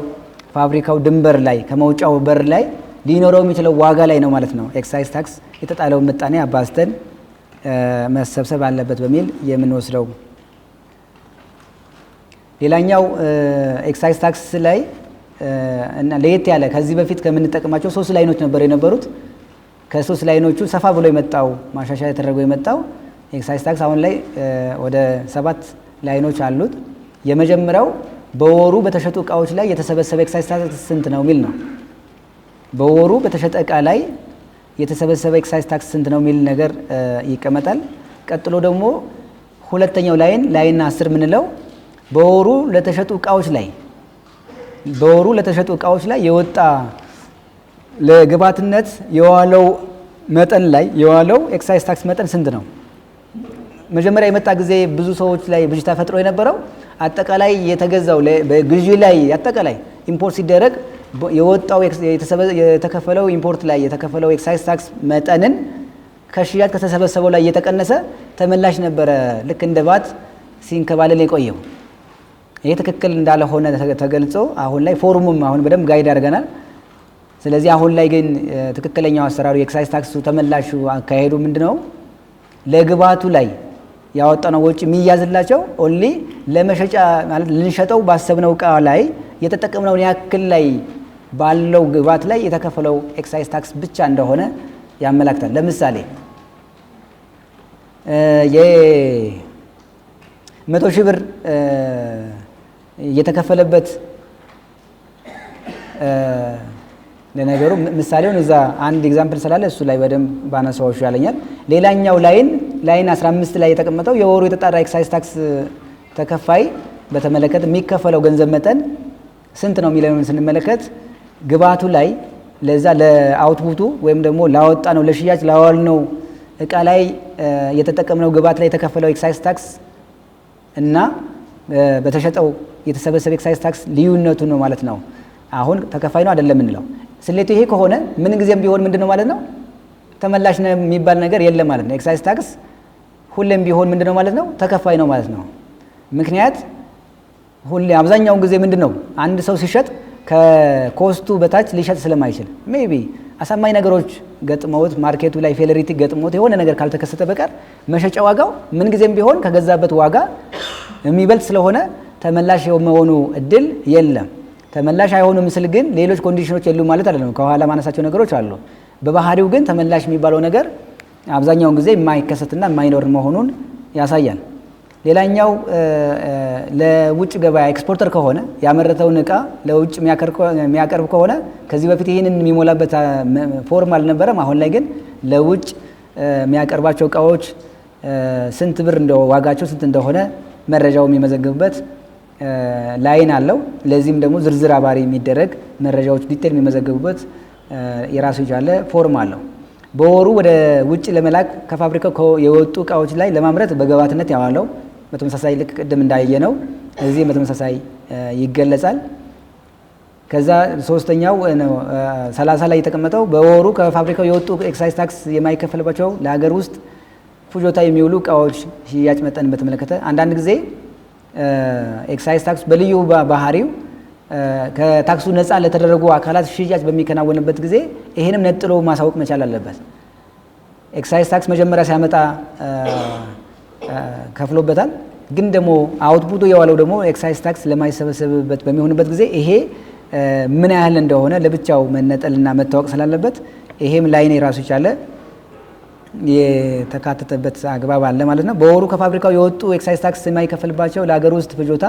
ፋብሪካው ድንበር ላይ ከመውጫው በር ላይ ሊኖረው የሚችለው ዋጋ ላይ ነው ማለት ነው። ኤክሳይዝ ታክስ የተጣለውን ምጣኔ አባዝተን መሰብሰብ አለበት በሚል የምንወስደው። ሌላኛው ኤክሳይዝ ታክስ ላይ እና ለየት ያለ ከዚህ በፊት ከምንጠቀማቸው 3 ላይኖች ነበር የነበሩት። ከ3 ላይኖቹ ሰፋ ብሎ የመጣው ማሻሻያ የተደረገው የመጣው ኤክሳይዝ ታክስ አሁን ላይ ወደ 7 ላይኖች አሉት። የመጀመሪያው በወሩ በተሸጡ እቃዎች ላይ የተሰበሰበ ኤክሳይዝ ታክስ ስንት ነው የሚል ነው። በወሩ በተሸጠ እቃ ላይ የተሰበሰበ ኤክሳይዝ ታክስ ስንት ነው የሚል ነገር ይቀመጣል። ቀጥሎ ደግሞ ሁለተኛው ላይን 10 የምንለው በወሩ ለተሸጡ እቃዎች ላይ የወጣ ለግብዓትነት የዋለው መጠን ላይ የዋለው ኤክሳይዝ ታክስ መጠን ስንት ነው። መጀመሪያ የመጣ ጊዜ ብዙ ሰዎች ላይ ብዥታ ፈጥሮ የነበረው አጠቃላይ የተገዛው በግዢ ላይ አጠቃላይ ኢምፖርት ሲደረግ የወጣው የተከፈለው ኢምፖርት ላይ የተከፈለው ኤክሳይዝ ታክስ መጠንን ከሽያጭ ከተሰበሰበው ላይ እየተቀነሰ ተመላሽ ነበረ ልክ እንደ ባት ሲንከባለል የቆየው። ይሄ ትክክል እንዳልሆነ ተገልጾ አሁን ላይ ፎርሙም አሁን በደንብ ጋይድ አድርገናል። ስለዚህ አሁን ላይ ግን ትክክለኛው አሰራሩ የኤክሳይዝ ታክሱ ተመላሹ አካሄዱ ምንድነው? ለግብዓቱ ላይ ያወጣነው ወጪ የሚያዝላቸው ኦንሊ ለመሸጫ ማለት ልንሸጠው ባሰብነው እቃ ላይ የተጠቀምነውን ያክል ላይ ባለው ግብዓት ላይ የተከፈለው ኤክሳይዝ ታክስ ብቻ እንደሆነ ያመላክታል። ለምሳሌ የ100 ሺህ ብር የተከፈለበት ለነገሩ ምሳሌውን እዛ አንድ ኤግዛምፕል ስላለ እሱ ላይ በደንብ ባነሳው ይሻለኛል። ሌላኛው ላይን 15 ላይ የተቀመጠው የወሩ የተጣራ ኤክሳይዝ ታክስ ተከፋይ በተመለከተ የሚከፈለው ገንዘብ መጠን ስንት ነው የሚለውን ስንመለከት ግብዓቱ ላይ ለዛ ለአውትፑቱ ወይም ደግሞ ላወጣ ነው ለሽያጭ ላዋል ነው እቃ ላይ የተጠቀምነው ግብዓት ላይ የተከፈለው ኤክሳይዝ ታክስ እና በተሸጠው የተሰበሰበ ኤክሳይዝ ታክስ ልዩነቱ ነው ማለት ነው። አሁን ተከፋይ ነው አይደለም እንለው። ስሌቱ ይሄ ከሆነ ምን ጊዜም ቢሆን ምንድነው ማለት ነው? ተመላሽ ነው የሚባል ነገር የለም ማለት ነው። ኤክሳይዝ ታክስ ሁሌም ቢሆን ምንድነው ማለት ነው? ተከፋይ ነው ማለት ነው። ምክንያት ሁሌ አብዛኛውን ጊዜ ምንድነው አንድ ሰው ሲሸጥ ከኮስቱ በታች ሊሸጥ ስለማይችል ሜቢ አሳማኝ ነገሮች ገጥመውት ማርኬቱ ላይ ፌለሪቲ ገጥመውት የሆነ ነገር ካልተከሰተ በቀር መሸጫ ዋጋው ምን ጊዜም ቢሆን ከገዛበት ዋጋ የሚበልጥ ስለሆነ ተመላሽ የመሆኑ እድል የለም። ተመላሽ አይሆንም ምስል ግን ሌሎች ኮንዲሽኖች የሉም ማለት አይደለም። ከኋላ ማነሳቸው ነገሮች አሉ። በባህሪው ግን ተመላሽ የሚባለው ነገር አብዛኛውን ጊዜ የማይከሰትና የማይኖር መሆኑን ያሳያል። ሌላኛው ለውጭ ገበያ ኤክስፖርተር ከሆነ ያመረተውን እቃ ለውጭ የሚያቀርብ ከሆነ ከዚህ በፊት ይህንን የሚሞላበት ፎርም አልነበረም። አሁን ላይ ግን ለውጭ የሚያቀርባቸው እቃዎች ስንት ብር ዋጋቸው ስንት እንደሆነ መረጃው የሚመዘግብበት ላይን አለው። ለዚህም ደግሞ ዝርዝር አባሪ የሚደረግ መረጃዎች ዲቴል የሚመዘግቡበት የራሱ የቻለ ፎርም አለው። በወሩ ወደ ውጭ ለመላክ ከፋብሪካው የወጡ እቃዎች ላይ ለማምረት በግብዓትነት ያዋለው በተመሳሳይ ልክ ቅድም እንዳየነው እዚህ በተመሳሳይ ይገለጻል። ከዛ ሶስተኛው 30 ላይ የተቀመጠው በወሩ ከፋብሪካው የወጡ ኤክሳይዝ ታክስ የማይከፈልባቸው ለሀገር ውስጥ ፍጆታ የሚውሉ እቃዎች ሽያጭ መጠን በተመለከተ አንዳንድ ጊዜ ኤክሳይዝ ታክስ በልዩ ባህሪው ከታክሱ ነፃ ለተደረጉ አካላት ሽያጭ በሚከናወንበት ጊዜ ይሄንም ነጥሎ ማሳወቅ መቻል አለበት። ኤክሳይዝ ታክስ መጀመሪያ ሲያመጣ ከፍሎበታል፣ ግን ደግሞ አውትፑቱ የዋለው ደግሞ ኤክሳይዝ ታክስ ለማይሰበሰብበት በሚሆንበት ጊዜ ይሄ ምን ያህል እንደሆነ ለብቻው መነጠልና መታወቅ ስላለበት ይሄም ላይን የራሱ ይቻለ የተካተተበት አግባብ አለ ማለት ነው። በወሩ ከፋብሪካው የወጡ ኤክሳይዝ ታክስ የማይከፈልባቸው ለሀገር ውስጥ ፍጆታ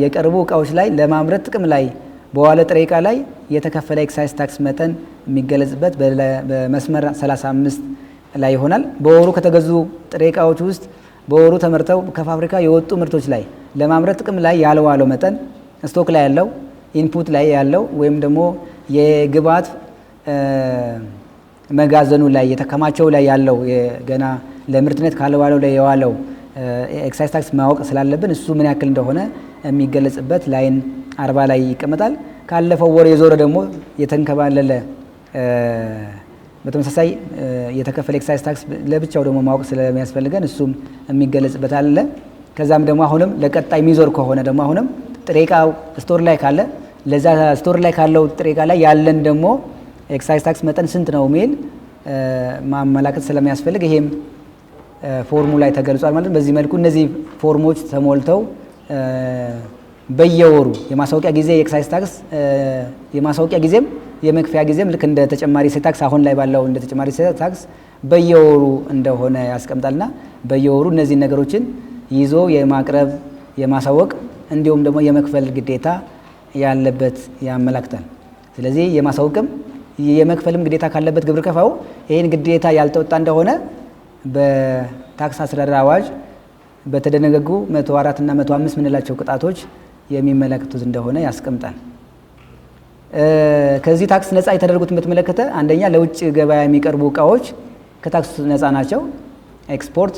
የቀርቡ እቃዎች ላይ ለማምረት ጥቅም ላይ በዋለ ጥሬ እቃ ላይ የተከፈለ ኤክሳይዝ ታክስ መጠን የሚገለጽበት በመስመር 35 ላይ ይሆናል። በወሩ ከተገዙ ጥሬ እቃዎች ውስጥ በወሩ ተመርተው ከፋብሪካ የወጡ ምርቶች ላይ ለማምረት ጥቅም ላይ ያልዋለው መጠን ስቶክ ላይ ያለው ኢንፑት ላይ ያለው ወይም ደግሞ የግብአት መጋዘኑ ላይ የተከማቸው ላይ ያለው ገና ለምርትነት ካልዋለው ላይ የዋለው ኤክሳይዝ ታክስ ማወቅ ስላለብን እሱ ምን ያክል እንደሆነ የሚገለጽበት ላይን 40 ላይ ይቀመጣል። ካለፈው ወር የዞረ ደግሞ የተንከባለለ በተመሳሳይ የተከፈለ ኤክሳይዝ ታክስ ለብቻው ደግሞ ማወቅ ስለሚያስፈልገን እሱም የሚገለጽበት አለ። ከዛም ደግሞ አሁንም ለቀጣይ የሚዞር ከሆነ ደግሞ አሁንም ጥሬ ዕቃው ስቶር ላይ ካለ ለዛ ስቶር ላይ ካለው ጥሬ ዕቃ ላይ ያለን ደግሞ ኤክሳይዝ ታክስ መጠን ስንት ነው የሚል ማመላከት ስለሚያስፈልግ ይሄም ፎርሙ ላይ ተገልጿል ማለት ነው። በዚህ መልኩ እነዚህ ፎርሞች ተሞልተው በየወሩ የማሳወቂያ ጊዜ የኤክሳይዝ ታክስ የማሳወቂያ ጊዜም የመክፈያ ጊዜም ልክ እንደ ተጨማሪ እሴት ታክስ አሁን ላይ ባለው እንደ ተጨማሪ እሴት ታክስ በየወሩ እንደሆነ ያስቀምጣልና በየወሩ እነዚህ ነገሮችን ይዞ የማቅረብ የማሳወቅ እንዲሁም ደግሞ የመክፈል ግዴታ ያለበት ያመላክታል። ስለዚህ የማሳወቅም የመክፈልም ግዴታ ካለበት ግብር ከፋው ይህን ግዴታ ያልተወጣ እንደሆነ በታክስ አስተዳደር አዋጅ በተደነገጉ 104 እና 105 ምንላቸው ቅጣቶች የሚመለከቱት እንደሆነ ያስቀምጣል። ከዚህ ታክስ ነፃ የተደረጉትን በተመለከተ አንደኛ ለውጭ ገበያ የሚቀርቡ እቃዎች ከታክስ ነፃ ናቸው። ኤክስፖርት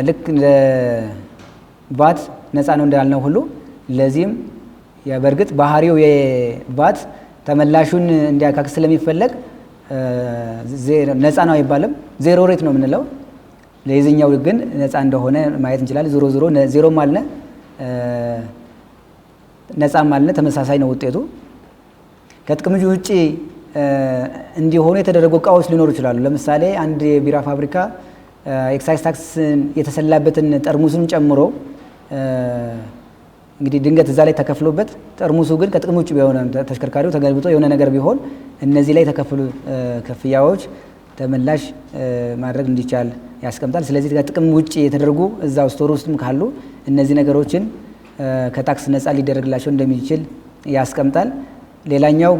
ልክ ቫት ነፃ ነው እንዳልነው ሁሉ ለዚህም በእርግጥ ባህሪው የቫት ተመላሹን እንዲያካክስ ስለሚፈለግ ነፃ ነው አይባልም፣ ዜሮ ሬት ነው የምንለው። ለዚህኛው ግን ነፃ እንደሆነ ማየት እንችላለን። ዞሮ ዞሮ ዜሮም አለ ነፃም አለ፣ ተመሳሳይ ነው ውጤቱ። ከጥቅም ውጪ እንዲሆኑ የተደረጉ እቃዎች ሊኖሩ ይችላሉ። ለምሳሌ አንድ የቢራ ፋብሪካ ኤክሳይዝ ታክስ የተሰላበትን ጠርሙሱን ጨምሮ እንግዲህ ድንገት እዛ ላይ ተከፍሎበት ጠርሙሱ ግን ከጥቅም ውጭ ቢሆን ተሽከርካሪው ተገልብጦ የሆነ ነገር ቢሆን እነዚህ ላይ ተከፍሉ ክፍያዎች ተመላሽ ማድረግ እንዲቻል ያስቀምጣል። ስለዚህ ከጥቅም ውጭ የተደረጉ እዛው ስቶር ውስጥም ካሉ እነዚህ ነገሮችን ከታክስ ነፃ ሊደረግላቸው እንደሚችል ያስቀምጣል። ሌላኛው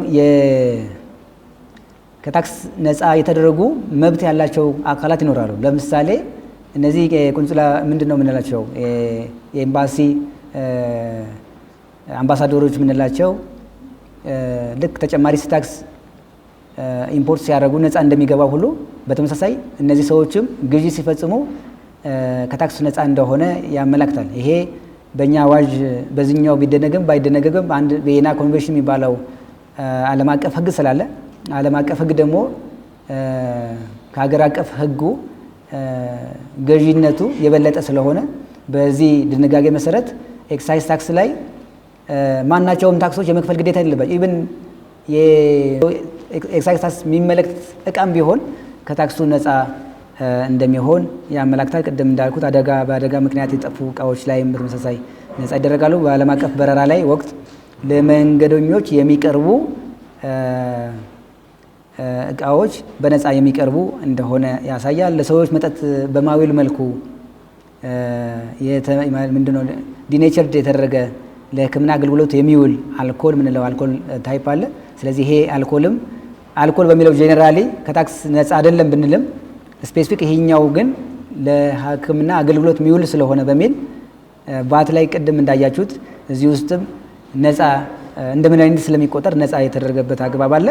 ከታክስ ነፃ የተደረጉ መብት ያላቸው አካላት ይኖራሉ። ለምሳሌ እነዚህ የቆንጽላ ምንድነው የምንላቸው የኤምባሲ አምባሳደሮች የምንላቸው ልክ ተጨማሪ ታክስ ኢምፖርት ሲያደርጉ ነፃ እንደሚገባ ሁሉ በተመሳሳይ እነዚህ ሰዎችም ግዢ ሲፈጽሙ ከታክስ ነፃ እንደሆነ ያመላክታል። ይሄ በእኛ አዋጅ በዚህኛው ቢደነግም ባይደነግም አንድ ቪየና ኮንቬንሽን የሚባለው ዓለም አቀፍ ሕግ ስላለ ዓለም አቀፍ ሕግ ደግሞ ከሀገር አቀፍ ሕጉ ገዢነቱ የበለጠ ስለሆነ በዚህ ድንጋጌ መሰረት ኤክሳይዝ ታክስ ላይ ማናቸውም ታክሶች የመክፈል ግዴታ የለባቸው። ኢቭን የኤክሳይዝ ታክስ የሚመለከት እቃም ቢሆን ከታክሱ ነፃ እንደሚሆን ያመላክታል። ቅድም እንዳልኩት በአደጋ ምክንያት የጠፉ እቃዎች ላይም በተመሳሳይ ነፃ ይደረጋሉ። በዓለም አቀፍ በረራ ላይ ወቅት ለመንገደኞች የሚቀርቡ እቃዎች በነፃ የሚቀርቡ እንደሆነ ያሳያል። ለሰዎች መጠጥ በማዊል መልኩ ምንድነው ዲኔቸርድ የተደረገ ለሕክምና አገልግሎት የሚውል አልኮል ምንለው አልኮል ታይፕ አለ። ስለዚህ ይሄ አልኮል በሚለው ጄኔራሊ ከታክስ ነፃ አይደለም ብንልም ስፔሲፊክ ይሄኛው ግን ለሕክምና አገልግሎት የሚውል ስለሆነ በሚል ባት ላይ ቅድም እንዳያችሁት እዚህ ውስጥም ነፃ እንደ መድኃኒት ስለሚቆጠር ነፃ የተደረገበት አግባብ አለ።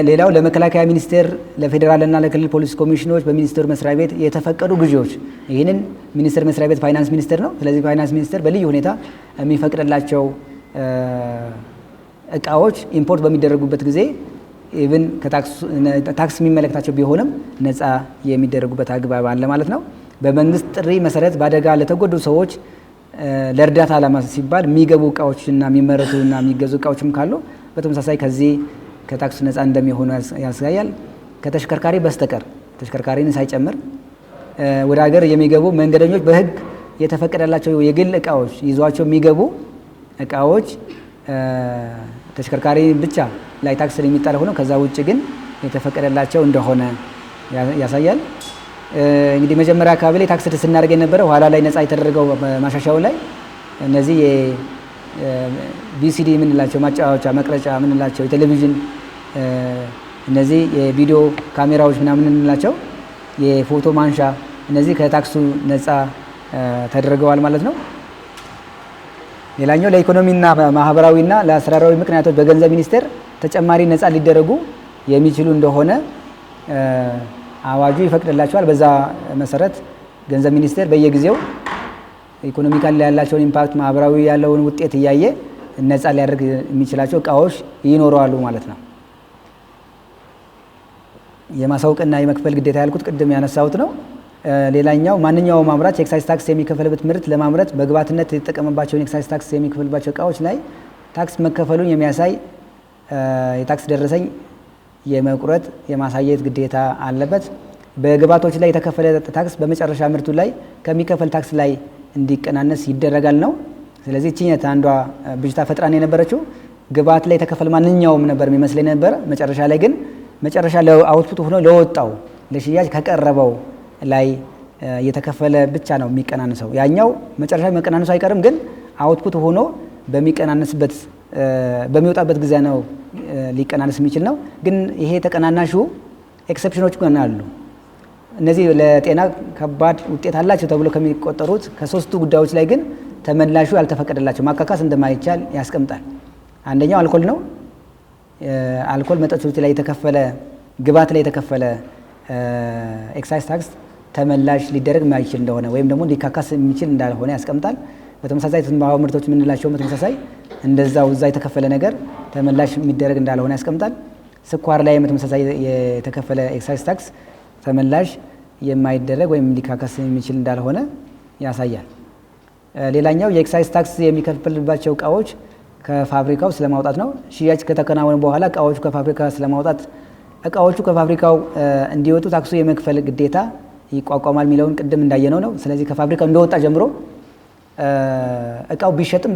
ሌላው ለመከላከያ ሚኒስቴር ለፌዴራልና ለክልል ፖሊስ ኮሚሽኖች በሚኒስቴር መስሪያ ቤት የተፈቀዱ ግዢዎች ይህንን ሚኒስቴር መስሪያ ቤት ፋይናንስ ሚኒስቴር ነው። ስለዚህ ፋይናንስ ሚኒስቴር በልዩ ሁኔታ የሚፈቅድላቸው እቃዎች ኢምፖርት በሚደረጉበት ጊዜ ኢቭን ታክስ የሚመለከታቸው ቢሆንም ነፃ የሚደረጉበት አግባብ አለ ማለት ነው። በመንግስት ጥሪ መሰረት በአደጋ ለተጎዱ ሰዎች ለእርዳታ ዓላማ ሲባል የሚገቡ እቃዎችና የሚመረቱና የሚገዙ እቃዎችም ካሉ በተመሳሳይ ከዚህ ከታክስ ነፃ እንደሚሆኑ ያሳያል። ከተሽከርካሪ በስተቀር ተሽከርካሪን ሳይጨምር ወደ ሀገር የሚገቡ መንገደኞች በሕግ የተፈቀደላቸው የግል እቃዎች ይዟቸው የሚገቡ እቃዎች ተሽከርካሪ ብቻ ላይ ታክስ የሚጣል ሆኖ ከዛ ውጭ ግን የተፈቀደላቸው እንደሆነ ያሳያል። እንግዲህ መጀመሪያ አካባቢ ላይ ታክስ ስናደርግ የነበረው ኋላ ላይ ነፃ የተደረገው ማሻሻያው ላይ እነዚህ ቢሲዲ የምንላቸው ማጫወቻ መቅረጫ የምንላቸው የቴሌቪዥን እነዚህ የቪዲዮ ካሜራዎች ምናምን እንላቸው የፎቶ ማንሻ እነዚህ ከታክሱ ነፃ ተደርገዋል ማለት ነው። ሌላኛው ለኢኮኖሚና ማህበራዊና ለአሰራራዊ ምክንያቶች በገንዘብ ሚኒስቴር ተጨማሪ ነፃ ሊደረጉ የሚችሉ እንደሆነ አዋጁ ይፈቅድላቸዋል። በዛ መሰረት ገንዘብ ሚኒስቴር በየጊዜው ኢኮኖሚካል ያላቸውን ኢምፓክት ማህበራዊ ያለውን ውጤት እያየ ነፃ ሊያደርግ የሚችላቸው እቃዎች ይኖራሉ ማለት ነው። የማሳወቅና የመክፈል ግዴታ ያልኩት ቅድም ያነሳሁት ነው። ሌላኛው ማንኛውም አምራች ኤክሳይዝ ታክስ የሚከፈልበት ምርት ለማምረት በግብዓትነት የተጠቀመባቸውን ኤክሳይዝ ታክስ የሚከፈልባቸው እቃዎች ላይ ታክስ መከፈሉን የሚያሳይ የታክስ ደረሰኝ የመቁረጥ የማሳየት ግዴታ አለበት። በግብዓቶች ላይ የተከፈለ ታክስ በመጨረሻ ምርቱ ላይ ከሚከፈል ታክስ ላይ እንዲቀናነስ ይደረጋል ነው። ስለዚህ እቺኛት አንዷ ብጅታ ፈጥራን የነበረችው ግብዓት ላይ የተከፈለ ማንኛውም ነበር የሚመስለኝ ነበር። መጨረሻ ላይ ግን መጨረሻ ለአውትፑት ሆኖ ለወጣው ለሽያጭ ከቀረበው ላይ የተከፈለ ብቻ ነው የሚቀናነሰው። ያኛው መጨረሻ መቀናነሱ አይቀርም፣ ግን አውትፑት ሆኖ በሚቀናነስበት በሚወጣበት ጊዜ ነው ሊቀናነስ የሚችል ነው። ግን ይሄ ተቀናናሹ ኤክሰፕሽኖች ግን አሉ። እነዚህ ለጤና ከባድ ውጤት አላቸው ተብሎ ከሚቆጠሩት ከሶስቱ ጉዳዮች ላይ ግን ተመላሹ ያልተፈቀደላቸው ማካካስ እንደማይቻል ያስቀምጣል። አንደኛው አልኮል ነው። አልኮል መጠጦች ላይ የተከፈለ ግብዓት ላይ የተከፈለ ኤክሳይዝ ታክስ ተመላሽ ሊደረግ የማይችል እንደሆነ ወይም ደግሞ ሊካካስ የሚችል እንዳልሆነ ያስቀምጣል። በተመሳሳይ ትንባሆ ምርቶች የምንላቸው በተመሳሳይ እንደዛው እዛ የተከፈለ ነገር ተመላሽ የሚደረግ እንዳልሆነ ያስቀምጣል። ስኳር ላይ በተመሳሳይ የተከፈለ ኤክሳይዝ ታክስ ተመላሽ የማይደረግ ወይም ሊካካስ የሚችል እንዳልሆነ ያሳያል። ሌላኛው የኤክሳይዝ ታክስ የሚከፈልባቸው እቃዎች ከፋብሪካው ስለማውጣት ነው። ሽያጭ ከተከናወነ በኋላ እቃዎቹ ከፋብሪካ ስለማውጣት እቃዎቹ ከፋብሪካው እንዲወጡ ታክሱ የመክፈል ግዴታ ይቋቋማል የሚለውን ቅድም እንዳየነው ነው። ስለዚህ ከፋብሪካው እንደወጣ ጀምሮ እቃው ቢሸጥም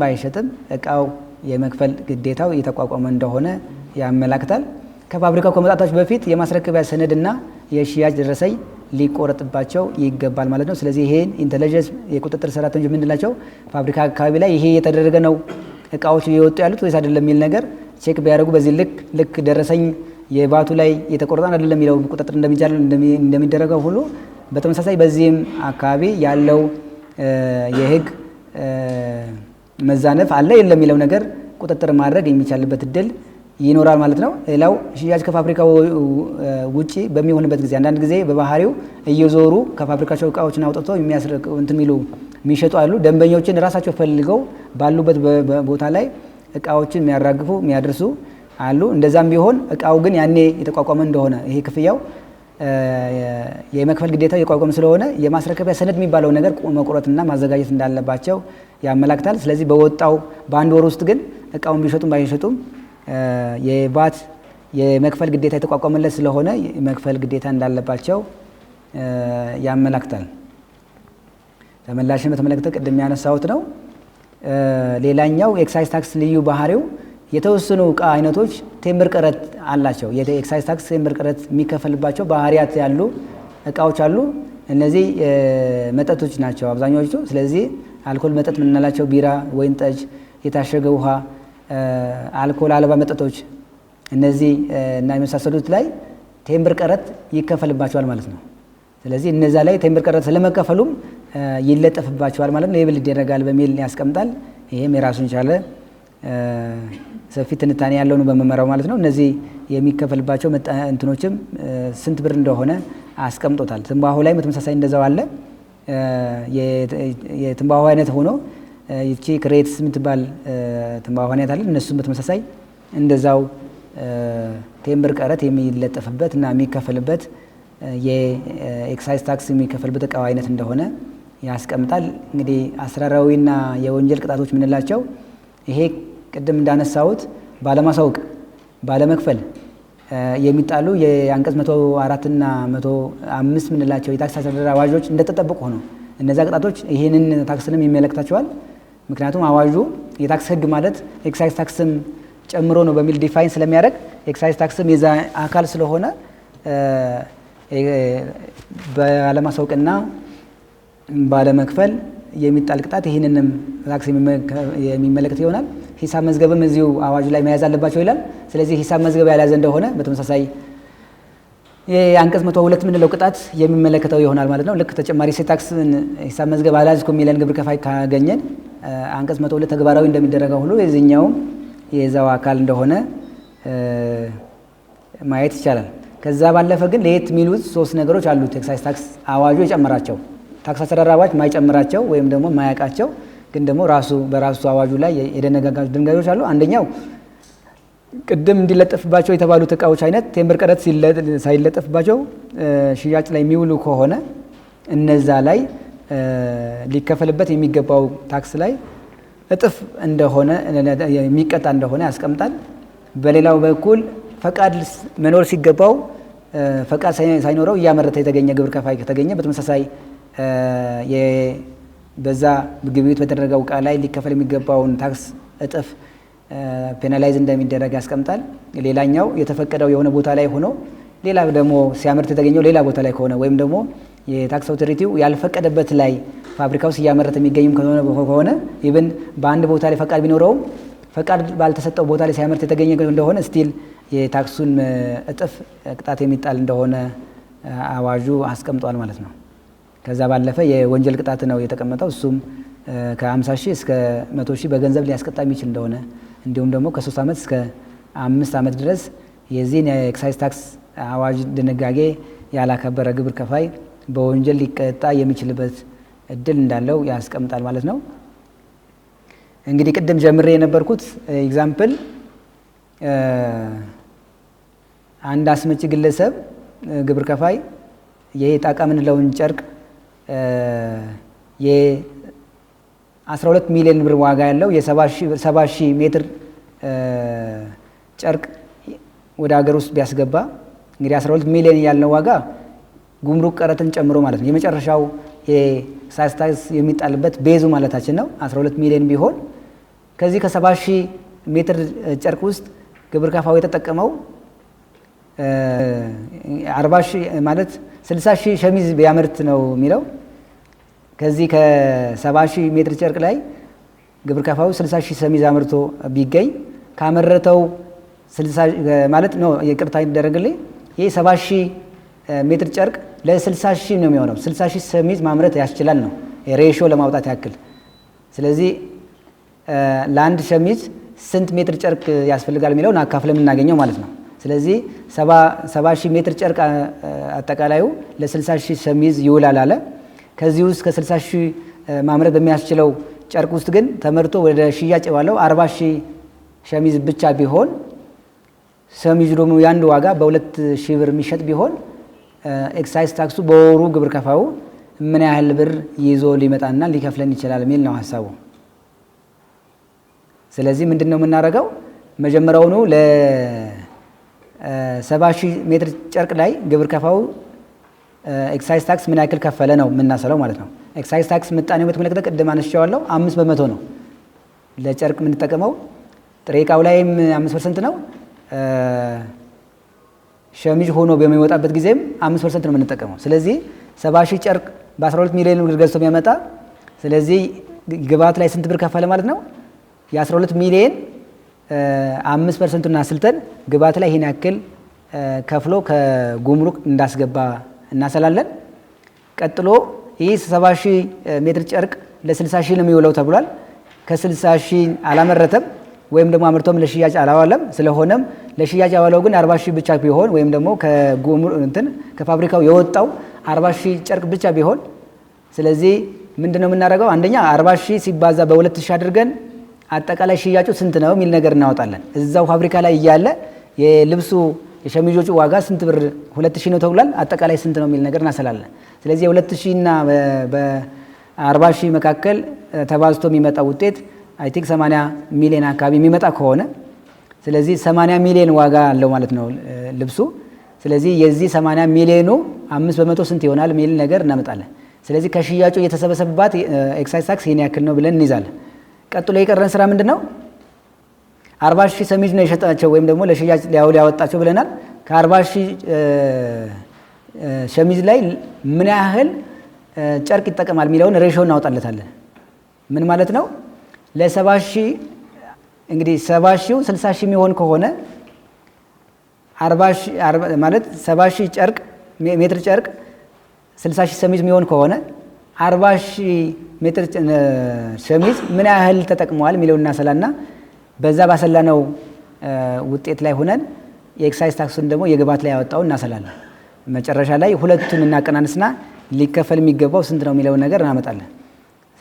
ባይሸጥም እቃው የመክፈል ግዴታው የተቋቋመ እንደሆነ ያመላክታል። ከፋብሪካው ከመውጣታቸው በፊት የማስረከቢያ ሰነድና የሽያጭ ደረሰኝ ሊቆረጥባቸው ይገባል ማለት ነው። ስለዚህ ይሄን ኢንተለጀንስ የቁጥጥር ሰራተኞች የምንላቸው ፋብሪካ አካባቢ ላይ ይሄ የተደረገ ነው እቃዎቹ እየወጡ ያሉት ወይስ አይደለም የሚል ነገር ቼክ ቢያደርጉ በዚህ ልክ ደረሰኝ የባቱ ላይ የተቆረጠ አይደለም የሚለው ቁጥጥር እንደሚደረገው ሁሉ በተመሳሳይ በዚህም አካባቢ ያለው የህግ መዛነፍ አለ የለም የሚለው ነገር ቁጥጥር ማድረግ የሚቻልበት እድል ይኖራል ማለት ነው። ሌላው ሽያጭ ከፋብሪካው ውጪ በሚሆንበት ጊዜ አንዳንድ ጊዜ በባህሪው እየዞሩ ከፋብሪካቸው እቃዎችን አውጥተው የሚሸጡ አሉ። ደንበኞችን ራሳቸው ፈልገው ባሉበት ቦታ ላይ እቃዎችን የሚያራግፉ የሚያደርሱ አሉ። እንደዛም ቢሆን እቃው ግን ያኔ የተቋቋመ እንደሆነ ይሄ ክፍያው የመክፈል ግዴታ የቋቋመ ስለሆነ የማስረከቢያ ሰነድ የሚባለው ነገር መቁረጥና ማዘጋጀት እንዳለባቸው ያመላክታል። ስለዚህ በወጣው በአንድ ወር ውስጥ ግን እቃውን ቢሸጡም ባይሸጡም የባት የመክፈል ግዴታ የተቋቋመለት ስለሆነ የመክፈል ግዴታ እንዳለባቸው ያመላክታል። ተመላሽን በተመለከተ ቅድም ያነሳሁት ነው። ሌላኛው ኤክሳይዝ ታክስ ልዩ ባህሪው የተወሰኑ እቃ አይነቶች ቴምብር ቀረጥ አላቸው። የኤክሳይዝ ታክስ ቴምብር ቀረጥ የሚከፈልባቸው ባህሪያት ያሉ እቃዎች አሉ። እነዚህ መጠጦች ናቸው አብዛኛዎቹ። ስለዚህ አልኮል መጠጥ የምንላቸው ቢራ፣ ወይን ጠጅ፣ የታሸገ ውሃ፣ አልኮል አልባ መጠጦች እነዚህ እና የመሳሰሉት ላይ ቴምብር ቀረጥ ይከፈልባቸዋል ማለት ነው። ስለዚህ እነዛ ላይ ቴምብር ቀረጥ ስለመከፈሉም ይለጠፍባቸዋል ማለት ነው። ሌብል ይደረጋል በሚል ያስቀምጣል። ይሄም የራሱን ቻለ ሰፊ ትንታኔ ያለው ነው በመመራው ማለት ነው። እነዚህ የሚከፈልባቸው እንትኖችም ስንት ብር እንደሆነ አስቀምጦታል። ትንባሆ ላይ በተመሳሳይ እንደዛው አለ። የትንባሆ አይነት ሆኖ ይቺ ክሬትስ የምትባል ትንባሆ አይነት አለ። እነሱም በተመሳሳይ እንደዛው ቴምብር ቀረጥ የሚለጠፍበት እና የሚከፈልበት የኤክሳይዝ ታክስ የሚከፈልበት እቃው አይነት እንደሆነ ያስቀምጣል። እንግዲህ አሰራራዊና የወንጀል ቅጣቶች የምንላቸው ይሄ ቅድም እንዳነሳሁት ባለማሳወቅ ባለመክፈል የሚጣሉ የአንቀጽ 104 እና 105 የምንላቸው የታክስ አስተዳደር አዋጆች እንደተጠበቁ ሆነው እነዛ ቅጣቶች ይህንን ታክስንም ይመለከታቸዋል። ምክንያቱም አዋጁ የታክስ ሕግ ማለት ኤክሳይዝ ታክስም ጨምሮ ነው በሚል ዲፋይን ስለሚያደርግ ኤክሳይዝ ታክስም የዛ አካል ስለሆነ ባለማሳወቅና ባለመክፈል የሚጣል ቅጣት ይህንንም ታክስ የሚመለከት ይሆናል። ሂሳብ መዝገብም እዚሁ አዋጁ ላይ መያዝ አለባቸው ይላል። ስለዚህ ሂሳብ መዝገብ ያልያዘ እንደሆነ በተመሳሳይ የአንቀጽ 102 ምንለው ቅጣት የሚመለከተው ይሆናል ማለት ነው። ልክ ተጨማሪ እሴት ታክስን ሂሳብ መዝገብ አልያዝኩም የሚለን ግብር ከፋይ ካገኘን አንቀጽ 102 ተግባራዊ እንደሚደረገው ሁሉ የዚህኛውም የዛው አካል እንደሆነ ማየት ይቻላል። ከዛ ባለፈ ግን ለየት የሚሉት 3 ነገሮች አሉት ኤክሳይዝ ታክስ አዋጁ የጨመራቸው ታክስ አስተዳደር አዋጅ ማይጨምራቸው ወይም ደግሞ ማያውቃቸው ግን ደግሞ በራሱ አዋጁ ላይ የደነጋጋቸው ድንጋጌዎች አሉ። አንደኛው ቅድም እንዲለጠፍባቸው የተባሉት እቃዎች አይነት ቴምብር ቀረጥ ሳይለጠፍባቸው ሽያጭ ላይ የሚውሉ ከሆነ እነዛ ላይ ሊከፈልበት የሚገባው ታክስ ላይ እጥፍ እንደሆነ የሚቀጣ እንደሆነ ያስቀምጣል። በሌላው በኩል ፈቃድ መኖር ሲገባው ፈቃድ ሳይኖረው እያመረተ የተገኘ ግብር ከፋይ ከተገኘ በተመሳሳይ በዛ ግብይት በተደረገው እቃ ላይ ሊከፈል የሚገባውን ታክስ እጥፍ ፔናላይዝ እንደሚደረግ ያስቀምጣል። ሌላኛው የተፈቀደው የሆነ ቦታ ላይ ሆኖ ሌላ ደግሞ ሲያመርት የተገኘው ሌላ ቦታ ላይ ከሆነ ወይም ደግሞ የታክስ አውቶሪቲው ያልፈቀደበት ላይ ፋብሪካው ሲያመርት የሚገኝም ከሆነ ኢቭን በአንድ ቦታ ላይ ፈቃድ ቢኖረውም ፈቃድ ባልተሰጠው ቦታ ላይ ሲያመርት የተገኘ እንደሆነ ስቲል የታክሱን እጥፍ ቅጣት የሚጣል እንደሆነ አዋጁ አስቀምጧል ማለት ነው። ከዛ ባለፈ የወንጀል ቅጣት ነው የተቀመጠው። እሱም ከ50 ሺህ እስከ 100 ሺህ በገንዘብ ሊያስቀጣ የሚችል እንደሆነ እንዲሁም ደግሞ ከ3 ዓመት እስከ 5 ዓመት ድረስ የዚህን የኤክሳይዝ ታክስ አዋጅ ድንጋጌ ያላከበረ ግብር ከፋይ በወንጀል ሊቀጣ የሚችልበት እድል እንዳለው ያስቀምጣል ማለት ነው። እንግዲህ ቅድም ጀምሬ የነበርኩት ኤግዛምፕል አንድ አስመጪ ግለሰብ ግብር ከፋይ የጣቃ ምንለውን ጨርቅ የ12 ሚሊዮን ብር ዋጋ ያለው የ70 ሺህ ሜትር ጨርቅ ወደ ሀገር ውስጥ ቢያስገባ እንግዲህ 12 ሚሊዮን ያልነው ዋጋ ጉምሩክ ቀረጥን ጨምሮ ማለት ነው። የመጨረሻው የኤክሳይዝ ታክስ የሚጣልበት ቤዙ ማለታችን ነው። 12 ሚሊዮን ቢሆን ከዚህ ከ70 ሺህ ሜትር ጨርቅ ውስጥ ግብር ከፋዩ የተጠቀመው 40 ሺህ ማለት 60 ሺህ ሸሚዝ ቢያመርት ነው የሚለው። ከዚህ ከ70 ሺህ ሜትር ጨርቅ ላይ ግብር ከፋዩ 60 ሺህ ሸሚዝ አምርቶ ቢገኝ ካመረተው 60 ማለት ነው ይቅርታ ይደረግልኝ፣ ይሄ 70 ሺህ ሜትር ጨርቅ ለ60 ሺህ ነው የሚሆነው። 60 ሺህ ሸሚዝ ማምረት ያስችላል ነው ሬሽዮ ለማውጣት ያክል። ስለዚህ ለአንድ ሸሚዝ ስንት ሜትር ጨርቅ ያስፈልጋል የሚለውን አካፍለን የምናገኘው ማለት ነው። ስለዚህ 70 ሺህ ሜትር ጨርቅ አጠቃላዩ ለ60 ሺህ ሸሚዝ ይውላል አለ። ከዚህ ውስጥ ከ60 ሺህ ማምረት በሚያስችለው ጨርቅ ውስጥ ግን ተመርቶ ወደ ሽያጭ ባለው 40 ሺህ ሸሚዝ ብቻ ቢሆን ሸሚዙ ደግሞ ያንድ ዋጋ በ2,000 ብር የሚሸጥ ቢሆን ኤክሳይዝ ታክሱ በወሩ ግብር ከፋዩ ምን ያህል ብር ይዞ ሊመጣና ሊከፍለን ይችላል የሚል ነው ሀሳቡ። ስለዚህ ምንድን ነው የምናደርገው? መጀመሪያውኑ ለ70 ሺህ ሜትር ጨርቅ ላይ ግብር ከፋዩ ኤክሳይዝ ታክስ ምን ያክል ከፈለ ነው የምናሰለው ማለት ነው። ኤክሳይዝ ታክስ ምጣኔው በተመለከተ ቅድም አነሳዋለሁ 5% ነው ለጨርቅ የምንጠቀመው። ጥሬ ዕቃው ላይም 5% ነው። ሸሚዝ ሆኖ በሚወጣበት ጊዜም 5% ነው የምንጠቀመው። ስለዚህ 70 ሺህ ጨርቅ በ12 ሚሊዮን ብር ገዝቶ የሚያመጣ ስለዚህ ግብአት ላይ ስንት ብር ከፈለ ማለት ነው? የ12 ሚሊዮን 5%ና ስልተን ግብአት ላይ ይህን ያክል ከፍሎ ከጉምሩክ እንዳስገባ እናሰላለን። ቀጥሎ ይህ 70 ሺህ ሜትር ጨርቅ ለ60 ሺህ ነው የሚውለው ተብሏል። ከ60 ሺህ አላመረተም ወይም ደግሞ አምርቶም ለሽያጭ አላዋለም። ስለሆነም ለሽያጭ ያዋለው ግን 40 ሺህ ብቻ ቢሆን ወይም ደግሞ ከፋብሪካው የወጣው 40 ሺህ ጨርቅ ብቻ ቢሆን ስለዚህ ምንድነው የምናደርገው? አንደኛ 40 ሺህ ሲባዛ በ2,000 አድርገን አጠቃላይ ሽያጩ ስንት ነው የሚል ነገር እናወጣለን። እዛው ፋብሪካ ላይ እያለ የልብሱ የሸሚዞቹ ዋጋ ስንት ብር 2,000 ነው ተብሏል። አጠቃላይ ስንት ነው የሚል ነገር እናሰላለን። ስለዚህ የ2,000 እና በ40 ሺህ መካከል ተባዝቶ የሚመጣ ውጤት አይ ቲንክ 80 ሚሊዮን አካባቢ የሚመጣ ከሆነ ስለዚህ 80 ሚሊዮን ዋጋ አለው ማለት ነው ልብሱ። ስለዚህ የዚህ 80 ሚሊዮኑ 5% ስንት ይሆናል የሚል ነገር እናመጣለን። ስለዚህ ከሽያጩ የተሰበሰበባት ኤክሳይዝ ታክስ ይሄን ያክል ነው ብለን እንይዛለን። ቀጥሎ የቀረን ስራ ምንድን ነው? 40 ሺህ ሸሚዝ ነው የሸጣቸው ወይም ደግሞ ለሽያጭ ሊያውል ያወጣቸው ብለናል። ከ40 ሺህ ሸሚዝ ላይ ምን ያህል ጨርቅ ይጠቀማል የሚለውን ሬሾ እናወጣለታለን። ምን ማለት ነው? ለ70 ሺህ እንግዲህ 70 ሺው 60 ሺህ የሚሆን ከሆነ 40 ማለት 70 ሺህ ጨርቅ ሜትር ጨርቅ 60 ሺህ ሸሚዝ የሚሆን ከሆነ 40 ሺህ ሜትር ሸሚዝ ምን ያህል ተጠቅመዋል የሚለውን እናሰላና በዛ ባሰላነው ውጤት ላይ ሆነን የኤክሳይዝ ታክሱን ደግሞ የግብዓት ላይ ያወጣው እናሰላለን። መጨረሻ ላይ ሁለቱን እናቀናንስና ሊከፈል የሚገባው ስንት ነው የሚለውን ነገር እናመጣለን።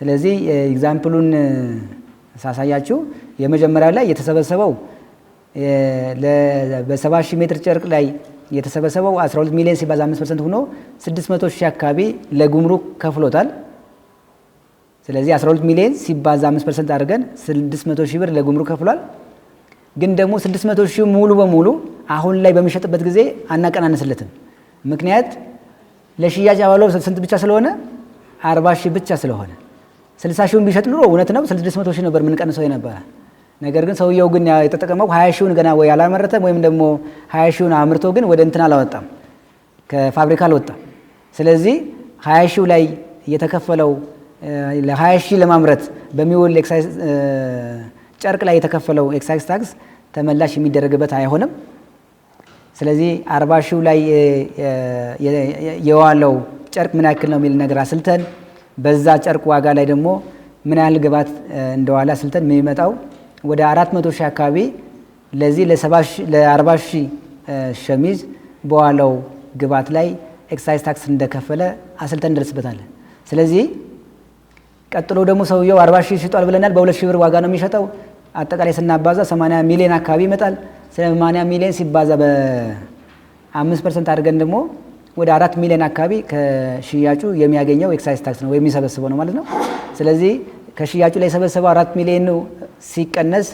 ስለዚህ ኤግዛምፕሉን ሳሳያችሁ የመጀመሪያ ላይ የተሰበሰበው በ70 ሺህ ሜትር ጨርቅ ላይ የተሰበሰበው 12 ሚሊዮን ሲባዛ 5% ሆኖ 600 ሺህ አካባቢ ለጉምሩክ ከፍሎታል። ስለዚህ 12 ሚሊዮን ሲባዛ 5% አድርገን 600 ሺህ ብር ለጉምሩክ ከፍሏል። ግን ደግሞ 600 ሺህ ሙሉ በሙሉ አሁን ላይ በሚሸጥበት ጊዜ አናቀናንስለትም። ምክንያት ለሽያጭ ያዋለው ስንት ብቻ ስለሆነ 40 ሺህ ብቻ ስለሆነ 60 ሺውን ቢሸጥ ኑሮ እውነት ነው 600 ሺህ ነበር የምንቀንሰው የነበረ። ነገር ግን ሰውየው ግን የተጠቀመው 20 ሺውን ገና ወይ አላመረተም ወይም ደግሞ 20 ሺውን አምርቶ ግን ወደ እንትን አላወጣም፣ ከፋብሪካ አልወጣም። ስለዚህ 20 ሺው ላይ የተከፈለው ለ20 ሺህ ለማምረት በሚውል ኤክሳይዝ ጨርቅ ላይ የተከፈለው ኤክሳይዝ ታክስ ተመላሽ የሚደረግበት አይሆንም። ስለዚህ 40 ሺው ላይ የዋለው ጨርቅ ምን ያክል ነው የሚል ነገር አስልተን በዛ ጨርቅ ዋጋ ላይ ደግሞ ምን ያህል ግብዓት እንደዋለ አስልተን የሚመጣው ወደ 400 ሺህ አካባቢ ለዚህ ለ40 ሺህ ሸሚዝ በዋለው ግብዓት ላይ ኤክሳይዝ ታክስ እንደከፈለ አስልተን እንደርስበታለን። ስለዚህ ቀጥሎ ደግሞ ሰውየው 40 ሺህ ሽጧል ብለናል። በ2 ሺህ ብር ዋጋ ነው የሚሸጠው። አጠቃላይ ስናባዛ 80 ሚሊዮን አካባቢ ይመጣል። 80 ሚሊዮን ሲባዛ በ5% አድርገን ደግሞ ወደ 4 ሚሊዮን አካባቢ ከሽያጩ የሚያገኘው ኤክሳይዝ ታክስ ነው ወይም የሚሰበስበው ነው ማለት ነው። ስለዚህ ከሽያጩ ላይ የሰበሰበው 4 ሚሊዮን ሲቀነስ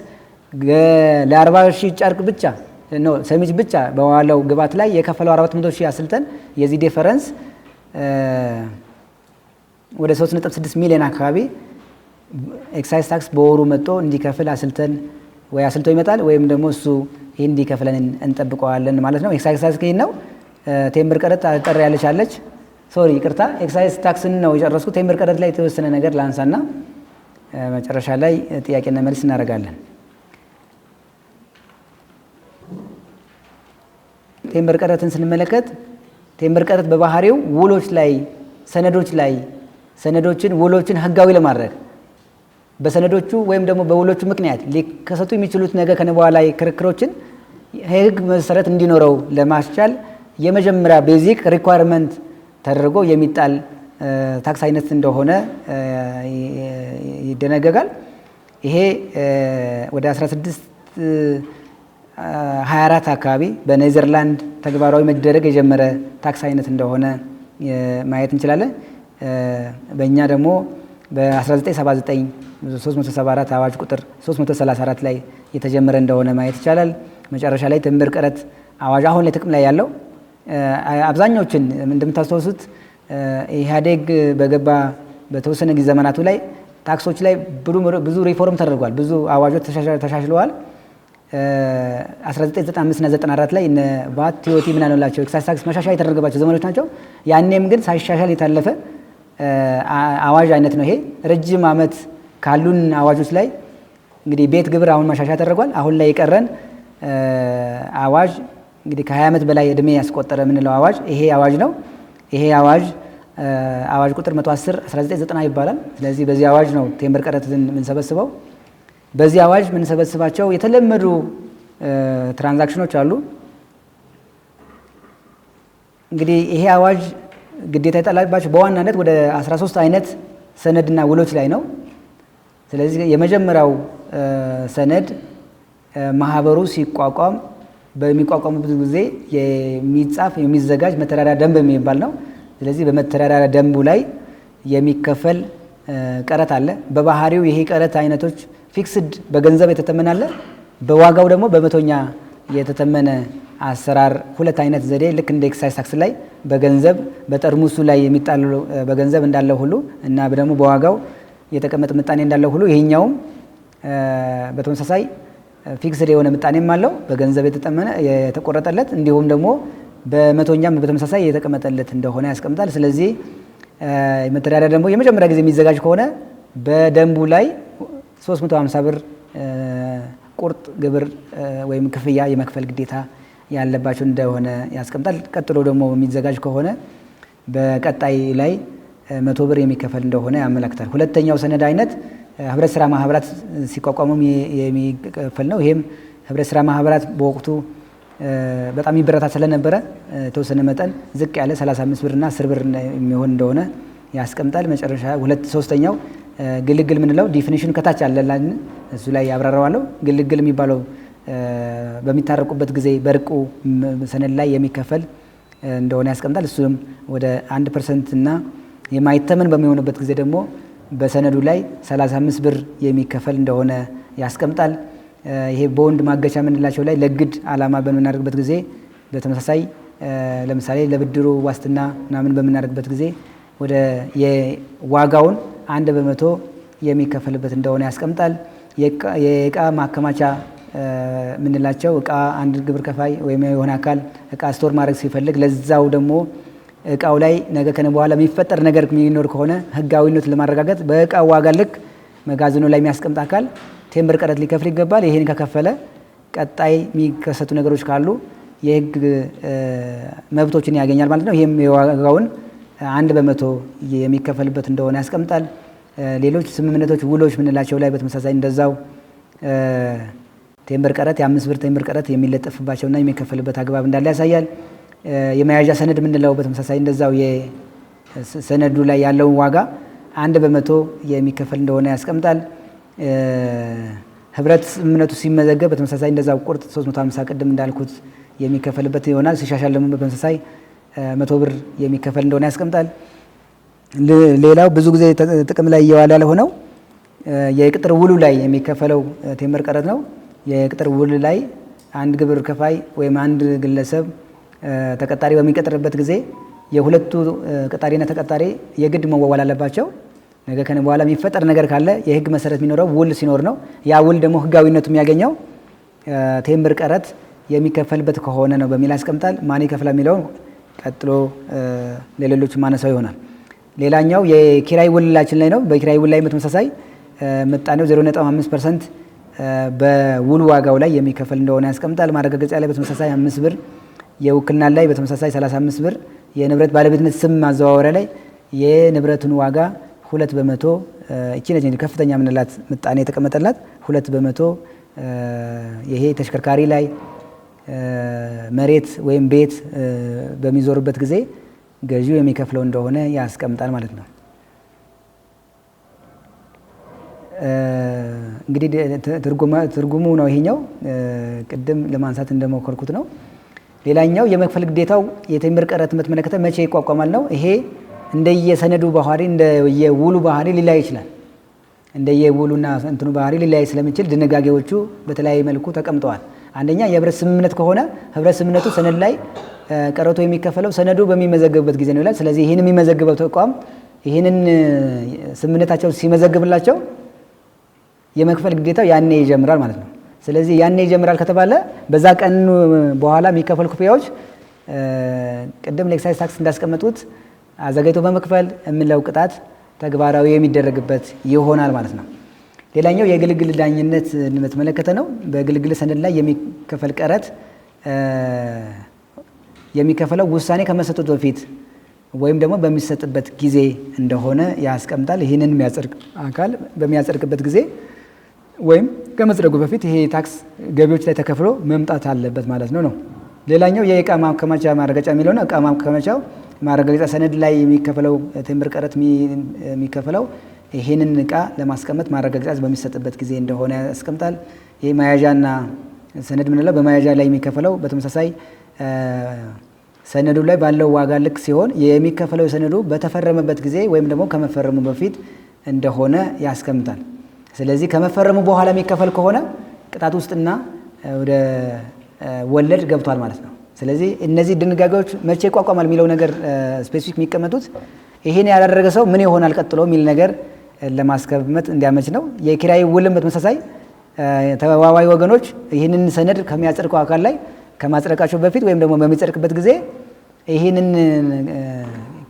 ለ40 ሺህ ጨርቅ ብቻ ነው ሸሚዝ ብቻ በዋለው ግብዓት ላይ የከፈለው 400 ሺህ አስልተን የዚህ ዲፈረንስ ወደ 3.6 ሚሊዮን አካባቢ ኤክሳይዝ ታክስ በወሩ መጥቶ እንዲከፍል አስልተን ወይ አስልቶ ይመጣል ወይም ደግሞ እሱ ይሄን እንዲከፍለን እንጠብቀዋለን ማለት ነው። ኤክሳይዝ ታክስ ይሄን ነው። ቴምብር ቀረጥ አጠር ያለች ሶሪ ይቅርታ፣ ኤክሳይዝ ታክስን ነው የጨረስኩት። ቴምብር ቀረጥ ላይ የተወሰነ ነገር ላንሳና መጨረሻ ላይ ጥያቄና መልስ እናደርጋለን። ቴምብር ቀረጥን ስንመለከት ቴምብር ቀረጥ በባህሪው ውሎች ላይ ሰነዶችን ውሎችን ህጋዊ ለማድረግ በሰነዶቹ ወይም ደግሞ በውሎቹ ምክንያት ሊከሰቱ የሚችሉት ነገር ከነበኋላ ክርክሮችን ህግ መሰረት እንዲኖረው ለማስቻል የመጀመሪያ ቤዚክ ሪኳየርመንት ተደርጎ የሚጣል ታክስ አይነት እንደሆነ ይደነገጋል። ይሄ ወደ 1624 አካባቢ በኔዘርላንድ ተግባራዊ መደረግ የጀመረ ታክስ አይነት እንደሆነ ማየት እንችላለን። በእኛ ደግሞ በ1979 374 አዋጅ ቁጥር 334 ላይ የተጀመረ እንደሆነ ማየት ይቻላል። መጨረሻ ላይ ቴምብር ቀረጥ አዋጅ አሁን ላይ ጥቅም ላይ ያለው አብዛኞችን እንደምታስተውሱት ኢህአዴግ በገባ በተወሰነ ጊዜ ዘመናቱ ላይ ታክሶች ላይ ብዙ ሪፎርም ተደርጓል። ብዙ አዋጆች ተሻሽለዋል። 1995 እና 94 ላይ እነ ቫት ቲኦቲ ምን አለላቸው ኤክሳይዝ ታክስ መሻሻያ የተደረገባቸው ዘመኖች ናቸው። ያኔም ግን ሳይሻሻል የታለፈ አዋጅ አይነት ነው። ይሄ ረጅም ዓመት ካሉን አዋጆች ላይ እንግዲህ ቤት ግብር አሁን ማሻሻያ ተደርጓል። አሁን ላይ የቀረን አዋጅ እንግዲህ ከ20 ዓመት በላይ እድሜ ያስቆጠረ የምንለው አዋጅ ይሄ አዋጅ ነው። ይሄ አዋጅ ቁጥር 110 1990 ይባላል። ስለዚህ በዚህ አዋጅ ነው ቴምብር ቀረጥን የምንሰበስበው። በዚህ አዋጅ የምንሰበስባቸው የተለመዱ ትራንዛክሽኖች አሉ። እንግዲህ ይሄ አዋጅ ግዴታ የጣለባቸው በዋናነት ወደ 13 አይነት ሰነድና ውሎች ላይ ነው። ስለዚህ የመጀመሪያው ሰነድ ማህበሩ ሲቋቋም በሚቋቋሙበት ጊዜ የሚዘጋጅ መተዳደሪያ ደንብ የሚባል ነው። ስለዚህ በመተዳደሪያ ደንቡ ላይ የሚከፈል ቀረጥ አለ። በባህሪው ይሄ ቀረጥ አይነቶች ፊክስድ በገንዘብ የተተመነ አለ። በዋጋው ደግሞ በመቶኛ የተተመነ አሰራር ሁለት አይነት ዘዴ ልክ እንደ ኤክሳይዝ ታክስ ላይ በገንዘብ በጠርሙሱ ላይ የሚጣሉ በገንዘብ እንዳለው ሁሉ እና ደግሞ በዋጋው የተቀመጠ ምጣኔ እንዳለው ሁሉ ይሄኛውም በተመሳሳይ ፊክስድ የሆነ ምጣኔም አለው በገንዘብ የተተመነ የተቆረጠለት እንዲሁም ደግሞ በመቶኛም በተመሳሳይ የተቀመጠለት እንደሆነ ያስቀምጣል። ስለዚህ መተዳደሪያ ደግሞ የመጀመሪያ ጊዜ የሚዘጋጅ ከሆነ በደንቡ ላይ 350 ብር ቁርጥ ግብር ወይም ክፍያ የመክፈል ግዴታ ያለባቸው እንደሆነ ያስቀምጣል። ቀጥሎ ደግሞ የሚዘጋጅ ከሆነ በቀጣይ ላይ 100 ብር የሚከፈል እንደሆነ ያመለክታል። ሁለተኛው ሰነድ አይነት ህብረት ስራ ማህበራት ሲቋቋሙም የሚከፈል ነው። ይሄም ህብረት ስራ ማህበራት በወቅቱ በጣም ይበረታታ ስለነበረ የተወሰነ መጠን ዝቅ ያለ 35 ብርና 10 ብር የሚሆን እንደሆነ ያስቀምጣል። መጨረሻ ሶስተኛው ግልግል ምንለው ዲፊኒሽን ከታች አለላን እሱ ላይ ያብራራዋለሁ። ግልግል የሚባለው በሚታረቁበት ጊዜ በርቁ ሰነድ ላይ የሚከፈል እንደሆነ ያስቀምጣል። እሱም ወደ 1% እና የማይተመን በሚሆንበት ጊዜ ደግሞ በሰነዱ ላይ 35 ብር የሚከፈል እንደሆነ ያስቀምጣል። ይሄ ቦንድ ማገቻ የምንላቸው ላይ ለግድ ዓላማ በምናደርግበት ጊዜ በተመሳሳይ ለምሳሌ ለብድሩ ዋስትና ምናምን በምናደርግበት ጊዜ ወደ የዋጋውን 1% የሚከፈልበት እንደሆነ ያስቀምጣል። የእቃ ማከማቻ የምንላቸው እቃ አንድ ግብር ከፋይ ወይም የሆነ አካል እቃ ስቶር ማድረግ ሲፈልግ ለዛው ደግሞ እቃው ላይ ነገ ከነ በኋላ የሚፈጠር ነገር የሚኖር ከሆነ ህጋዊነቱን ለማረጋገጥ በእቃው ዋጋ ልክ መጋዘኑ ላይ የሚያስቀምጥ አካል ቴምብር ቀረጥ ሊከፍል ይገባል። ይሄን ከከፈለ ቀጣይ የሚከሰቱ ነገሮች ካሉ የህግ መብቶችን ያገኛል ማለት ነው። ይሄም የዋጋውን 1% የሚከፈልበት እንደሆነ ያስቀምጣል። ሌሎች ስምምነቶች፣ ውሎች ምንላቸው ላይ በተመሳሳይ እንደዛው ቴምብር ቀረጥ የ5 ብር ቴምብር ቀረጥ የሚለጠፍባቸውና የሚከፈልበት አግባብ እንዳለ ያሳያል። የመያዣ ሰነድ ምንለው በተመሳሳይ እንደዛው የሰነዱ ላይ ያለውን ዋጋ 1% የሚከፈል እንደሆነ ያስቀምጣል። ህብረት ስምምነቱ ሲመዘገብ በተመሳሳይ እንደዛው ቁርጥ 350 ቅድም እንዳልኩት የሚከፈልበት ይሆናል። ሲሻሻል ደግሞ በተመሳሳይ 100 ብር የሚከፈል እንደሆነ ያስቀምጣል። ሌላው ብዙ ጊዜ ጥቅም ላይ እየዋለ ያልሆነው የቅጥር ውሉ ላይ የሚከፈለው ቴምብር ቀረጥ ነው። የቅጥር ውል ላይ አንድ ግብር ከፋይ ወይም አንድ ግለሰብ ተቀጣሪ በሚቀጥርበት ጊዜ የሁለቱ ቀጣሪና ተቀጣሪ የግድ መዋዋል አለባቸው። ነገ ከነ በኋላ የሚፈጠር ነገር ካለ የህግ መሰረት የሚኖረው ውል ሲኖር ነው። ያ ውል ደግሞ ህጋዊነቱ የሚያገኘው ቴምብር ቀረጥ የሚከፈልበት ከሆነ ነው በሚል ያስቀምጣል። ማን ይከፍላል የሚለው ቀጥሎ ለሌሎች ማነሳው ይሆናል። ሌላኛው የኪራይ ውላችን ላይ ነው። በኪራይ ውል ላይ በተመሳሳይ ምጣኔው 0.5% በውል ዋጋው ላይ የሚከፈል እንደሆነ ያስቀምጣል። ማረጋገጫ ላይ በተመሳሳይ 5 ብር፣ የውክልና ላይ በተመሳሳይ 35 ብር፣ የንብረት ባለቤትነት ስም ማዘዋወሪያ ላይ የንብረቱን ዋጋ 2% እቺ ነች ከፍተኛ ምንላት ምጣኔ የተቀመጠላት 2%። ይሄ ተሽከርካሪ ላይ መሬት ወይም ቤት በሚዞርበት ጊዜ ገዢው የሚከፍለው እንደሆነ ያስቀምጣል ማለት ነው። እንግዲህ ትርጉሙ ነው ይሄኛው። ቅድም ለማንሳት እንደሞከርኩት ነው። ሌላኛው የመክፈል ግዴታው የቴምብር ቀረጥ በተመለከተ መቼ ይቋቋማል ነው። ይሄ እንደየሰነዱ ባህሪ እንደየውሉ ባህሪ ሊለያይ ይችላል። እንደየውሉና እንትኑ ባህሪ ሊለያይ ስለሚችል ድንጋጌዎቹ በተለያየ መልኩ ተቀምጠዋል። አንደኛ የህብረት ስምምነት ከሆነ ህብረት ስምምነቱ ሰነድ ላይ ቀረጡ የሚከፈለው ሰነዱ በሚመዘገብበት ጊዜ ነው ይላል። ስለዚህ ይህን የሚመዘግበው ተቋም ይህንን ስምምነታቸው ሲመዘግብላቸው የመክፈል ግዴታው ያኔ ይጀምራል ማለት ነው። ስለዚህ ያኔ ይጀምራል ከተባለ በዛ ቀን በኋላ የሚከፈሉ ክፍያዎች ቅድም ለኤክሳይዝ ታክስ እንዳስቀመጡት አዘጋጅቶ በመክፈል የምንለው ቅጣት ተግባራዊ የሚደረግበት ይሆናል ማለት ነው። ሌላኛው የግልግል ዳኝነት በተመለከተ ነው። በግልግል ሰነድ ላይ የሚከፈል ቀረጥ የሚከፈለው ውሳኔ ከመሰጠቱ በፊት ወይም ደግሞ በሚሰጥበት ጊዜ እንደሆነ ያስቀምጣል። ይህንን የሚያጸድቅ አካል በሚያጸድቅበት ጊዜ ወይም ከመጽደቁ በፊት ይሄ ታክስ ገቢዎች ላይ ተከፍሎ መምጣት አለበት ማለት ነው። ሌላኛው የእቃ ማከማቻ ማረጋገጫ የሚለው ነው። እቃ ማከማቻው ማረጋገጫ ሰነድ ላይ የሚከፈለው ቴምብር ቀረጥ የሚከፈለው ይሄንን እቃ ለማስቀመጥ ማረጋገጫ በሚሰጥበት ጊዜ እንደሆነ ያስቀምጣል። ይሄ መያዣና ሰነድ ምንለው በመያዣ ላይ የሚከፈለው በተመሳሳይ ሰነዱ ላይ ባለው ዋጋ ልክ ሲሆን የሚከፈለው ሰነዱ በተፈረመበት ጊዜ ወይም ደግሞ ከመፈረሙ በፊት እንደሆነ ያስቀምጣል። ስለዚህ ከመፈረሙ በኋላ የሚከፈል ከሆነ ቅጣት ውስጥና ወደ ወለድ ገብቷል ማለት ነው። ስለዚህ እነዚህ ድንጋጌዎች መቼ ይቋቋማል የሚለው ነገር ስፔሲፊክ የሚቀመጡት ይሄን ያላደረገ ሰው ምን ይሆናል ቀጥሎ የሚል ነገር ለማስቀመጥ እንዲያመች ነው። የኪራይ ውልም በተመሳሳይ ተዋዋይ ወገኖች ይህንን ሰነድ ከሚያጸድቀው አካል ላይ ከማጽደቃቸው በፊት ወይም ደግሞ በሚጸድቅበት ጊዜ ይህንን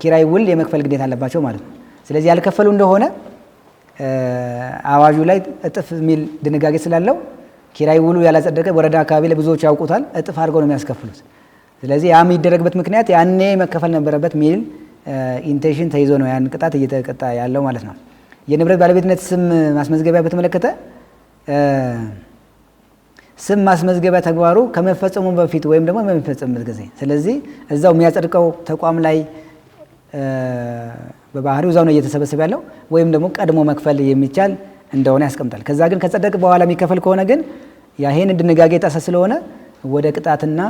ኪራይ ውል የመክፈል ግዴታ አለባቸው ማለት ነው። ስለዚህ ያልከፈሉ እንደሆነ አዋጁ ላይ እጥፍ የሚል ድንጋጌ ስላለው ኪራይ ውሉ ያላጸደቀ ወረዳ አካባቢ ላይ ብዙዎች ያውቁታል፣ እጥፍ አድርገው ነው የሚያስከፍሉት። ስለዚህ ያ የሚደረግበት ምክንያት ያኔ መከፈል ነበረበት ሚል ኢንቴንሽን ተይዞ ነው ያን ቅጣት እየተቀጣ ያለው ማለት ነው። የንብረት ባለቤትነት ስም ማስመዝገቢያ በተመለከተ ስም ማስመዝገቢያ ተግባሩ ከመፈጸሙ በፊት ወይም ደግሞ በሚፈጸምበት ጊዜ፣ ስለዚህ እዛው የሚያጸድቀው ተቋም ላይ በባህሪው እዛው ነው እየተሰበሰበ ያለው ወይም ደግሞ ቀድሞ መክፈል የሚቻል እንደሆነ ያስቀምጣል። ከዛ ግን ከጸደቅ በኋላ የሚከፈል ከሆነ ግን ይሄን ድንጋጌ ጣሰ ስለሆነ ወደ ቅጣትና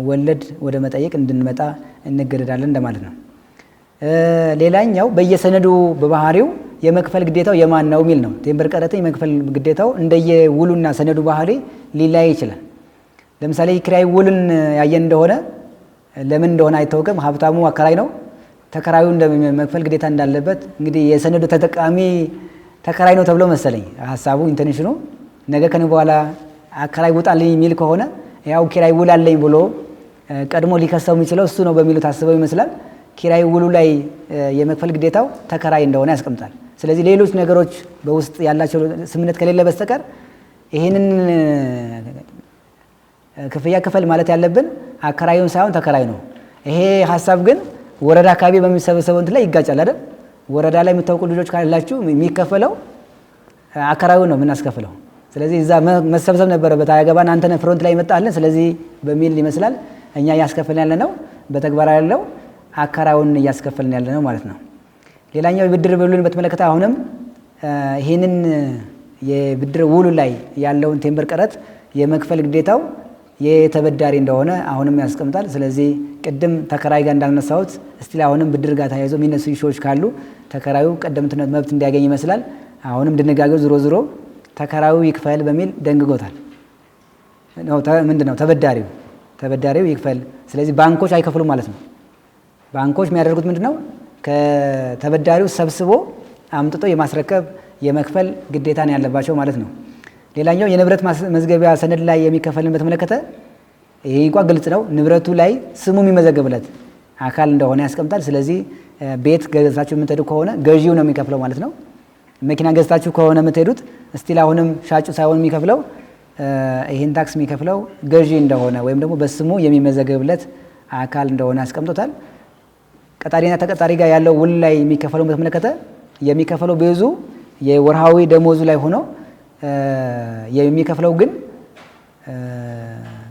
ወለድ ወደ መጠየቅ እንድንመጣ እንገደዳለን እንደማለት ነው። ሌላኛው በየሰነዱ በባህሪው የመክፈል ግዴታው የማን ነው የሚል ነው። ቴምበር ቀረጥን የመክፈል ግዴታው እንደየውሉና ሰነዱ ባህሪ ሊለያይ ይችላል። ለምሳሌ ኪራይ ውልን ያየን እንደሆነ ለምን እንደሆነ አይታወቅም። ሀብታሙ አከራይ ነው፣ ተከራዩ መክፈል ግዴታ እንዳለበት እንግዲህ የሰነዱ ተጠቃሚ ተከራይ ነው ተብሎ መሰለኝ ሀሳቡ ኢንተንሽኑ። ነገ ከነ በኋላ አከራይ ውጣልኝ የሚል ከሆነ ያው ኪራይ ውል አለኝ ብሎ ቀድሞ ሊከሰው የሚችለው እሱ ነው በሚሉ ታስበው ይመስላል። ኪራይ ውሉ ላይ የመክፈል ግዴታው ተከራይ እንደሆነ ያስቀምጣል። ስለዚህ ሌሎች ነገሮች በውስጥ ያላቸው ስምምነት ከሌለ በስተቀር ይህንን ክፍያ ክፈል ማለት ያለብን አከራዩን ሳይሆን ተከራይ ነው። ይሄ ሀሳብ ግን ወረዳ አካባቢ በሚሰበሰበው እንትን ላይ ይጋጫል አይደል? ወረዳ ላይ የምታውቁ ልጆች ካላችሁ የሚከፈለው አከራዩ ነው የምናስከፍለው። ስለዚህ እዛ መሰብሰብ ነበረበት። አያገባን አንተ ነህ ፍሮንት ላይ መጣለን ስለዚህ በሚል ይመስላል እኛ እያስከፈልን ያለ ነው። በተግባር ያለው አከራዩን እያስከፈልን ያለ ነው ማለት ነው። ሌላኛው የብድር ውሉን በተመለከተ አሁንም ይህንን የብድር ውሉ ላይ ያለውን ቴምበር ቀረጥ የመክፈል ግዴታው የተበዳሪ እንደሆነ አሁንም ያስቀምጣል። ስለዚህ ቅድም ተከራይ ጋር እንዳልነሳሁት እስቲል አሁንም ብድር ጋር ተያይዞ የሚነሱ ኢሹዎች ካሉ ተከራዩ ቀደምትነት መብት እንዲያገኝ ይመስላል። አሁንም ድንጋጌው ዝሮ ዝሮ ተከራዩ ይክፈል በሚል ደንግጎታል። ምንድነው ተበዳሪው ይክፈል። ስለዚህ ባንኮች አይከፍሉም ማለት ነው። ባንኮች የሚያደርጉት ምንድነው? ከተበዳሪው ሰብስቦ አምጥቶ የማስረከብ የመክፈል ግዴታ ነው ያለባቸው ማለት ነው። ሌላኛው የንብረት መዝገቢያ ሰነድ ላይ የሚከፈልን በተመለከተ ይሄ እንኳን ግልጽ ነው። ንብረቱ ላይ ስሙ የሚመዘገብለት አካል እንደሆነ ያስቀምጣል። ስለዚህ ቤት ገዝታችሁ የምትሄዱ ከሆነ ገዢው ነው የሚከፍለው ማለት ነው። መኪና ገዝታችሁ ከሆነ የምትሄዱት እስቲል አሁንም ሻጩ ሳይሆን የሚከፍለው ይህን ታክስ የሚከፍለው ገዢ እንደሆነ ወይም ደግሞ በስሙ የሚመዘገብለት አካል እንደሆነ ያስቀምጦታል። ቀጣሪና ተቀጣሪ ጋር ያለው ውል ላይ የሚከፈለው በተመለከተ የሚከፈለው ብዙ የወርሃዊ ደሞዙ ላይ ሆኖ የሚከፍለው ግን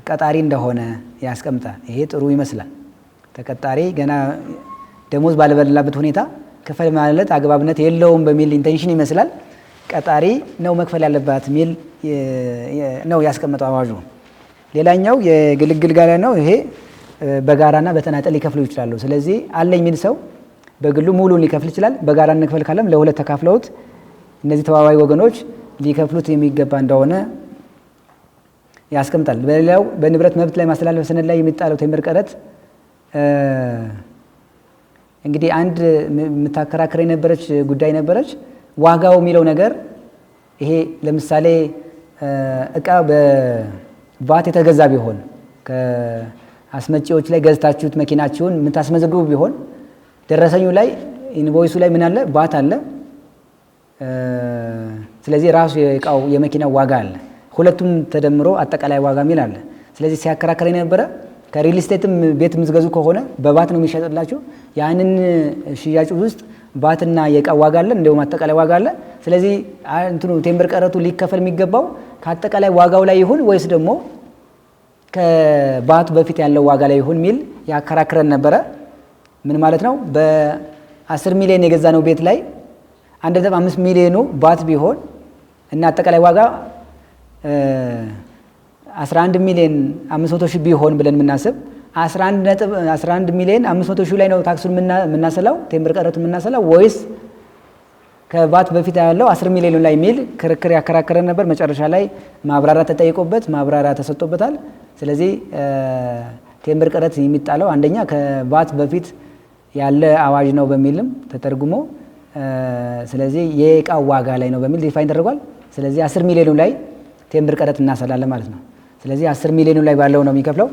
ቀጣሪ እንደሆነ ያስቀምጣል። ይሄ ጥሩ ይመስላል። ተቀጣሪ ገና ደሞዝ ባልበላበት ሁኔታ ክፈል ማለት አግባብነት የለውም በሚል ኢንቴንሽን ይመስላል ቀጣሪ ነው መክፈል ያለባት ሚል ነው ያስቀመጠው አዋጁ። ሌላኛው የግልግል ጋር ነው። ይሄ በጋራና በተናጠል ሊከፍሉ ይችላሉ። ስለዚህ አለኝ የሚል ሰው በግሉ ሙሉን ሊከፍል ይችላል። በጋራ እንክፈል ካለም ለሁለት ተካፍለውት እነዚህ ተዋዋይ ወገኖች ሊከፍሉት የሚገባ እንደሆነ ያስቀምጣል። በሌላው በንብረት መብት ላይ ማስተላለፍ ሰነድ ላይ የሚጣለው ቴምበር ቀረጥ እንግዲህ አንድ የምታከራክር የነበረች ጉዳይ ነበረች። ዋጋው የሚለው ነገር ይሄ ለምሳሌ እቃ በቫት የተገዛ ቢሆን ከአስመጪዎች ላይ ገዝታችሁት መኪናችሁን የምታስመዘግቡ ቢሆን ደረሰኙ ላይ ኢንቮይሱ ላይ ምን አለ? ቫት አለ። ስለዚህ ራሱ የእቃው የመኪናው ዋጋ አለ። ሁለቱም ተደምሮ አጠቃላይ ዋጋ ሚል አለ። ስለዚህ ሲያከራከር የነበረ ከሪል ስቴትም ቤት የምትገዙ ከሆነ በቫት ነው የሚሸጥላችሁ። ያንን ሽያጭ ውስጥ ቫትና የእቃ ዋጋ አለ፣ እንዲሁም አጠቃላይ ዋጋ አለ። ስለዚህ እንትኑ ቴምበር ቀረጡ ሊከፈል የሚገባው ከአጠቃላይ ዋጋው ላይ ይሁን ወይስ ደግሞ ከቫት በፊት ያለው ዋጋ ላይ ይሁን ሚል ያከራክረን ነበረ። ምን ማለት ነው? በ10 ሚሊዮን የገዛነው ቤት ላይ 1.5 ሚሊዮኑ ቫት ቢሆን እና አጠቃላይ ዋጋ 11 ሚሊዮን 500 ሺህ ቢሆን ብለን የምናስብ 11 ሚሊዮን 500 ሺህ ላይ ነው ታክሱን የምናሰላው ቴምበር ቀረጡን የምናሰላው ወይስ ከቫት በፊት ያለው 10 ሚሊዮን ላይ ሚል ክርክር ያከራከረን ነበር። መጨረሻ ላይ ማብራሪያ ተጠይቆበት ማብራሪያ ተሰጥቶበታል። ስለዚህ ቴምበር ቀረጥ የሚጣለው አንደኛ ከቫት በፊት ያለ አዋጅ ነው በሚልም ተተርጉሞ ስለዚህ የእቃው ዋጋ ላይ ነው በሚል ዲፋይን ተደርጓል። ስለዚህ 10 ሚሊዮኑ ላይ ቴምበር ቀረጥ እናሰላለን ማለት ነው። ስለዚህ 10 ሚሊዮኑ ላይ ባለው ነው የሚከፍለው።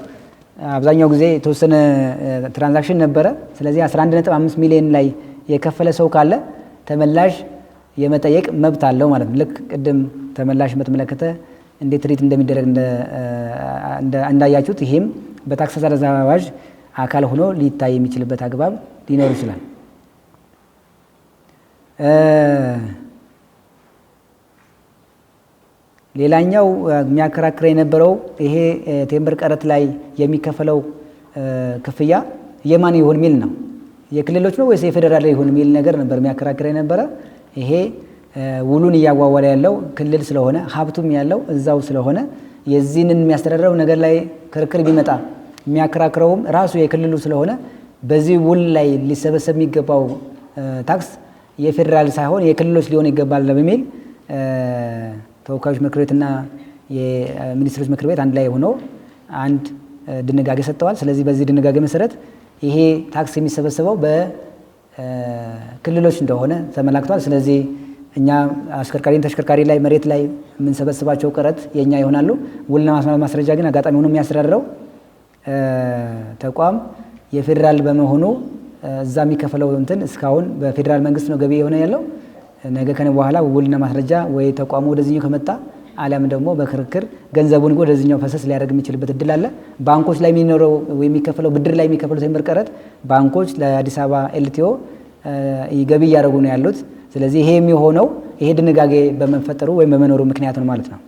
አብዛኛው ጊዜ የተወሰነ ትራንዛክሽን ነበረ። ስለዚህ 11.5 ሚሊዮን ላይ የከፈለ ሰው ካለ ተመላሽ የመጠየቅ መብት አለው ማለት ነው። ልክ ቅድም ተመላሽ በተመለከተ እንዴት ትሪት እንደሚደረግ እንዳያችሁት ይሄም በታክስ አስተዳደር አዋጅ አካል ሆኖ ሊታይ የሚችልበት አግባብ ሊኖር ይችላል። ሌላኛው የሚያከራክር የነበረው ይሄ ቴምብር ቀረጥ ላይ የሚከፈለው ክፍያ የማን ይሁን የሚል ነው። የክልሎች ነው ወይስ የፌዴራል ይሁን የሚል ነገር ነበር የሚያከራክር የነበረ። ይሄ ውሉን እያዋዋለ ያለው ክልል ስለሆነ ሀብቱም ያለው እዛው ስለሆነ የዚህንን የሚያስተዳድረው ነገር ላይ ክርክር ቢመጣ የሚያከራክረውም ራሱ የክልሉ ስለሆነ በዚህ ውል ላይ ሊሰበሰብ የሚገባው ታክስ የፌዴራል ሳይሆን የክልሎች ሊሆን ይገባል በሚል ተወካዮች ምክር ቤትና የሚኒስትሮች ምክር ቤት አንድ ላይ ሆኖ አንድ ድንጋጌ ሰጥተዋል። ስለዚህ በዚህ ድንጋጌ መሰረት ይሄ ታክስ የሚሰበሰበው በክልሎች እንደሆነ ተመላክቷል። ስለዚህ እኛ ተሽከርካሪ ላይ መሬት ላይ የምንሰበስባቸው ቀረጥ የኛ ይሆናሉ። ውልና ማስረጃ ግን አጋጣሚ ሆኖ የሚያስተዳድረው ተቋም የፌዴራል በመሆኑ እዛ የሚከፈለው እንትን እስካሁን በፌዴራል መንግስት ነው ገቢ የሆነ ያለው። ነገ ከነ በኋላ ውልና ማስረጃ ወይ ተቋሙ ወደዚህኛው ከመጣ አሊያም ደግሞ በክርክር ገንዘቡን ወደዚህኛው ፈሰስ ሊያደርግ የሚችልበት እድል አለ። ባንኮች ላይ የሚኖረው ወይ የሚከፈለው ብድር ላይ የሚከፈለው ቴምብር ቀረጥ ባንኮች ለአዲስ አበባ ኤልቲኦ ገቢ እያደረጉ ነው ያሉት። ስለዚህ ይሄ የሚሆነው ይሄ ድንጋጌ በመፈጠሩ ወይም በመኖሩ ምክንያት ነው ማለት ነው።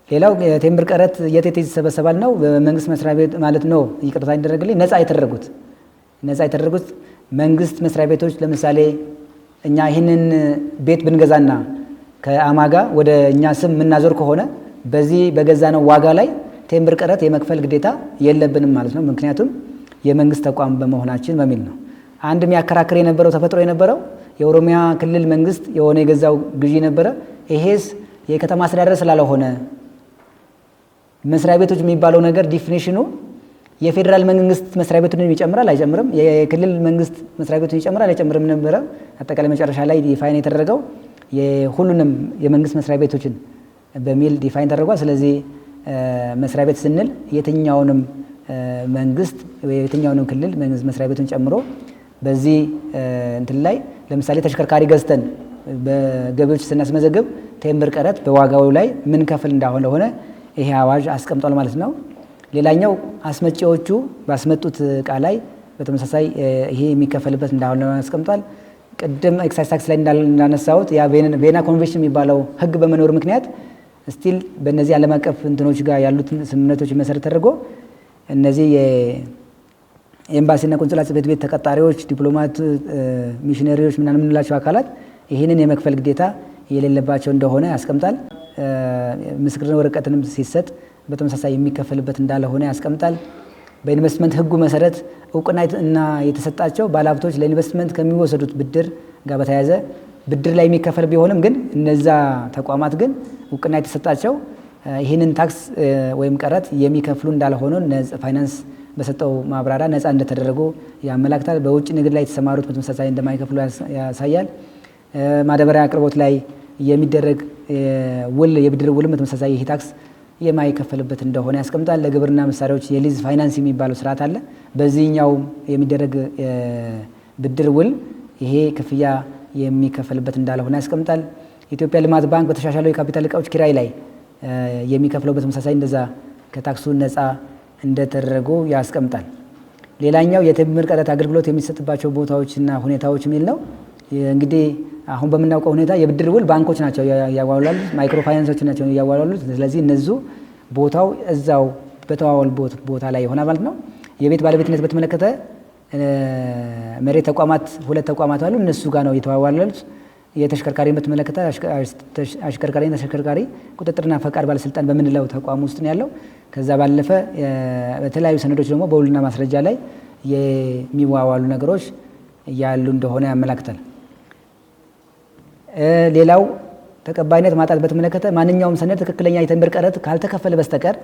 ሌላው የቴምብር ቀረጥ የት ይሰበሰባል ነው? በመንግስት መስሪያ ቤት ማለት ነው። ይቅርታ ይደረግልኝ። ነፃ የተደረጉት መንግስት መስሪያ ቤቶች ለምሳሌ እኛ ይህንን ቤት ብንገዛና ከአማጋ ወደ እኛ ስም የምናዞር ከሆነ በዚህ በገዛነው ዋጋ ላይ ቴምብር ቀረጥ የመክፈል ግዴታ የለብንም ማለት ነው። ምክንያቱም የመንግስት ተቋም በመሆናችን በሚል ነው። አንድ የሚያከራክር የነበረው ተፈጥሮ የነበረው የኦሮሚያ ክልል መንግስት የሆነ የገዛው ግዢ ነበረ። ይሄስ የከተማ አስተዳደር ስላልሆነ መስሪያ ቤቶች የሚባለው ነገር ዲፊኒሽኑ የፌዴራል መንግስት መስሪያ ቤቱን ይጨምራል አይጨምርም፣ የክልል መንግስት መስሪያ ቤቱን ይጨምራል አይጨምርም ነበረ። አጠቃላይ መጨረሻ ላይ ዲፋይን የተደረገው የሁሉንም የመንግስት መስሪያ ቤቶችን በሚል ዲፋይን ተደርጓል። ስለዚህ መስሪያ ቤት ስንል የትኛውንም መንግስት የትኛውንም ክልል መንግስት መስሪያ ቤቱን ጨምሮ በዚህ እንትን ላይ ለምሳሌ ተሽከርካሪ ገዝተን በገቢዎች ስናስመዘግብ ቴምብር ቀረጥ በዋጋው ላይ ምን ከፍል እንደሆነ ይሄ አዋጅ አስቀምጧል ማለት ነው። ሌላኛው አስመጪዎቹ ባስመጡት እቃ ላይ በተመሳሳይ ይሄ የሚከፈልበት እንደሆነ አስቀምጧል። ቅድም ኤክሳይዝ ታክስ ላይ እንዳነሳሁት ያ ቬና ኮንቬንሽን የሚባለው ህግ በመኖር ምክንያት ስቲል በእነዚህ ዓለም አቀፍ እንትኖች ጋር ያሉትን ስምምነቶች መሰረት ተደርጎ እነዚህ የኤምባሲና ቆንጽላ ጽሕፈት ቤት ተቀጣሪዎች፣ ዲፕሎማት፣ ሚሽነሪዎች ምናምን የምንላቸው አካላት ይህንን የመክፈል ግዴታ የሌለባቸው እንደሆነ ያስቀምጣል። ምስክር ወረቀትንም ሲሰጥ በተመሳሳይ የሚከፈልበት እንዳልሆነ ያስቀምጣል። በኢንቨስትመንት ህጉ መሰረት እውቅና እና የተሰጣቸው ባለሀብቶች ለኢንቨስትመንት ከሚወሰዱት ብድር ጋር በተያያዘ ብድር ላይ የሚከፈል ቢሆንም ግን እነዛ ተቋማት ግን እውቅና የተሰጣቸው ይህንን ታክስ ወይም ቀረጥ የሚከፍሉ እንዳልሆኑ ፋይናንስ በሰጠው ማብራሪያ ነፃ እንደተደረጉ ያመላክታል። በውጭ ንግድ ላይ የተሰማሩት በተመሳሳይ እንደማይከፍሉ ያሳያል። ማዳበሪያ አቅርቦት ላይ የሚደረግ የብድር ውልም በተመሳሳይ ይህ ታክስ የማይከፈልበት እንደሆነ ያስቀምጣል። ለግብርና መሳሪያዎች የሊዝ ፋይናንስ የሚባለው ስርዓት አለ። በዚህኛው የሚደረግ ብድር ውል ይሄ ክፍያ የሚከፈልበት እንዳልሆነ ያስቀምጣል። የኢትዮጵያ ልማት ባንክ በተሻሻለው የካፒታል እቃዎች ኪራይ ላይ የሚከፍለው በተመሳሳይ እንደዛ ከታክሱ ነፃ እንደተደረጉ ያስቀምጣል። ሌላኛው የቴምብር ቀረጥ አገልግሎት የሚሰጥባቸው ቦታዎችና ሁኔታዎች የሚል ነው። እንግዲህ አሁን በምናውቀው ሁኔታ የብድር ውል ባንኮች ናቸው ያዋዋላሉት፣ ማይክሮ ፋይናንሶች ናቸው ያዋዋላሉት። ስለዚህ እነዙ ቦታው እዛው በተዋዋል ቦታ ላይ ይሆናል ማለት ነው። የቤት ባለቤትነት በተመለከተ መሬት ተቋማት ሁለት ተቋማት አሉ፣ እነሱ ጋር ነው የተዋዋላሉት። የተሽከርካሪን በተመለከተ አሽከርካሪና ተሽከርካሪ ቁጥጥርና ፈቃድ ባለስልጣን በምንለው ተቋም ውስጥ ነው ያለው። ከዛ ባለፈ በተለያዩ ሰነዶች ደግሞ በውልና ማስረጃ ላይ የሚዋዋሉ ነገሮች ያሉ እንደሆነ ያመላክታል። ሌላው ተቀባይነት ማጣት በተመለከተ ማንኛውም ሰነድ ትክክለኛ የቴምብር ቀረጥ ካልተከፈለ በስተቀር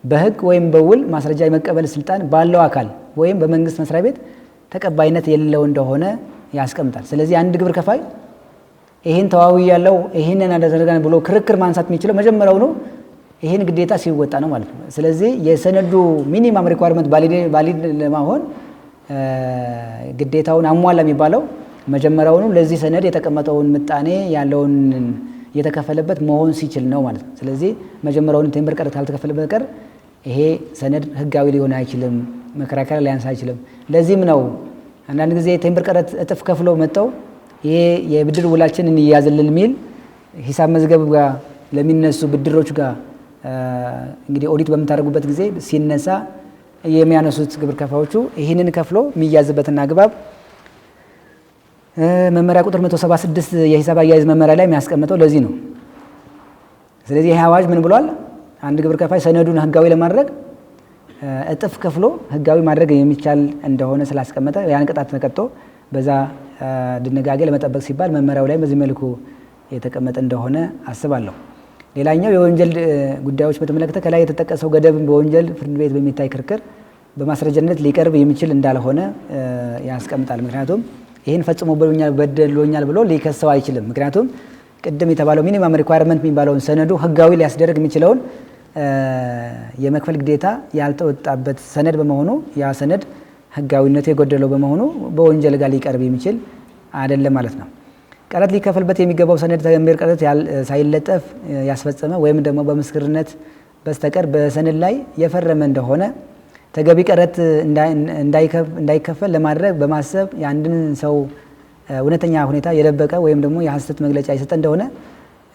በህግ ወይም በውል ማስረጃ የመቀበል ስልጣን ባለው አካል ወይም በመንግስት መስሪያ ቤት ተቀባይነት የሌለው እንደሆነ ያስቀምጣል። ስለዚህ አንድ ግብር ከፋይ ይህን ተዋዊ ያለው ይህንን አደረጋን ብሎ ክርክር ማንሳት የሚችለው መጀመሪያው ነው ይህን ግዴታ ሲወጣ ነው ማለት ነው። ስለዚህ የሰነዱ ሚኒማም ሪኳርመንት ቫሊድ ለማሆን ግዴታውን አሟላ የሚባለው መጀመሪያውኑ ለዚህ ሰነድ የተቀመጠውን ምጣኔ ያለውን የተከፈለበት መሆን ሲችል ነው ማለት ነው። ስለዚህ መጀመሪያውኑ ቴምብር ቀረጥ ካልተከፈለ በቀር ይሄ ሰነድ ህጋዊ ሊሆን አይችልም፣ መከራከሪያ ሊያንስ አይችልም። ለዚህም ነው አንዳንድ ጊዜ ቴምብር ቀረጥ እጥፍ ከፍለው መጥተው ይሄ የብድር ውላችን እንያዝልን የሚል ሂሳብ መዝገብ ጋር ለሚነሱ ብድሮች ጋር እንግዲህ ኦዲት በምታደርጉበት ጊዜ ሲነሳ የሚያነሱት ግብር ከፋዮቹ ይህንን ከፍሎ የሚያዝበትና አግባብ መመሪያ ቁጥር 176 የሂሳብ አያያዝ መመሪያ ላይ የሚያስቀምጠው ለዚህ ነው። ስለዚህ ይህ አዋጅ ምን ብሏል? አንድ ግብር ከፋይ ሰነዱን ህጋዊ ለማድረግ እጥፍ ከፍሎ ህጋዊ ማድረግ የሚቻል እንደሆነ ስላስቀመጠ ያን ቅጣት ተቀጥቶ በዛ ድንጋጌ ለመጠበቅ ሲባል መመሪያው ላይ በዚህ መልኩ የተቀመጠ እንደሆነ አስባለሁ። ሌላኛው የወንጀል ጉዳዮች በተመለከተ ከላይ የተጠቀሰው ገደብን በወንጀል ፍርድ ቤት በሚታይ ክርክር በማስረጃነት ሊቀርብ የሚችል እንዳልሆነ ያስቀምጣል። ምክንያቱም ይህን ፈጽሞ በድሎኛል ብሎ ሊከሰው አይችልም። ምክንያቱም ቅድም የተባለው ሚኒመም ሪኳየርመንት የሚባለውን ሰነዱ ህጋዊ ሊያስደርግ የሚችለውን የመክፈል ግዴታ ያልተወጣበት ሰነድ በመሆኑ ያ ሰነድ ህጋዊነቱ የጎደለው በመሆኑ በወንጀል ጋር ሊቀርብ የሚችል አይደለም ማለት ነው። ቀረጥ ሊከፈልበት የሚገባው ሰነድ ቴምብር ቀረጥ ሳይለጠፍ ያስፈጸመ ወይም ደግሞ በምስክርነት በስተቀር በሰነድ ላይ የፈረመ እንደሆነ ተገቢ ቀረጥ እንዳይከፈል ለማድረግ በማሰብ የአንድን ሰው እውነተኛ ሁኔታ የደበቀ ወይም ደግሞ የሐሰት መግለጫ የሰጠ እንደሆነ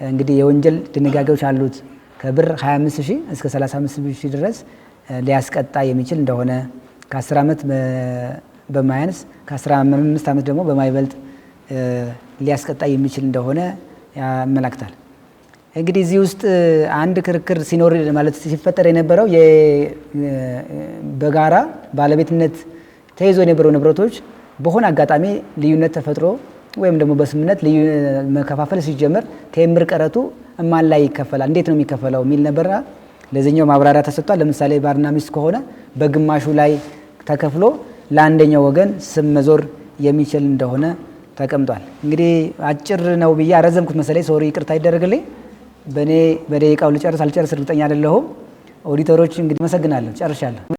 እንግዲህ የወንጀል ድንጋጌዎች አሉት። ከብር 25000 እስከ 35000 ድረስ ሊያስቀጣ የሚችል እንደሆነ ከ10 ዓመት በማያንስ ከ15 ዓመት ደግሞ በማይበልጥ ሊያስቀጣ የሚችል እንደሆነ ያመላክታል። እንግዲህ እዚህ ውስጥ አንድ ክርክር ሲኖር ማለት ሲፈጠር የነበረው በጋራ ባለቤትነት ተይዞ የነበሩ ንብረቶች በሆነ አጋጣሚ ልዩነት ተፈጥሮ ወይም ደግሞ በስምምነት መከፋፈል ሲጀመር ቴምብር ቀረጡ እማን ላይ ይከፈላል፣ እንዴት ነው የሚከፈለው የሚል ነበርና ለዚህኛው ማብራሪያ ተሰጥቷል። ለምሳሌ ባርና ሚስት ከሆነ በግማሹ ላይ ተከፍሎ ለአንደኛው ወገን ስም መዞር የሚችል እንደሆነ ተቀምጧል። እንግዲህ አጭር ነው ብዬ አረዘምኩት መሰለኝ፣ ሶሪ ይቅርታ ይደረግልኝ። በእኔ በደቂቃው ልጨርስ አልጨርስ እርግጠኛ አይደለሁም። ኦዲተሮች እንግዲህ አመሰግናለሁ። ጨርሻለሁ።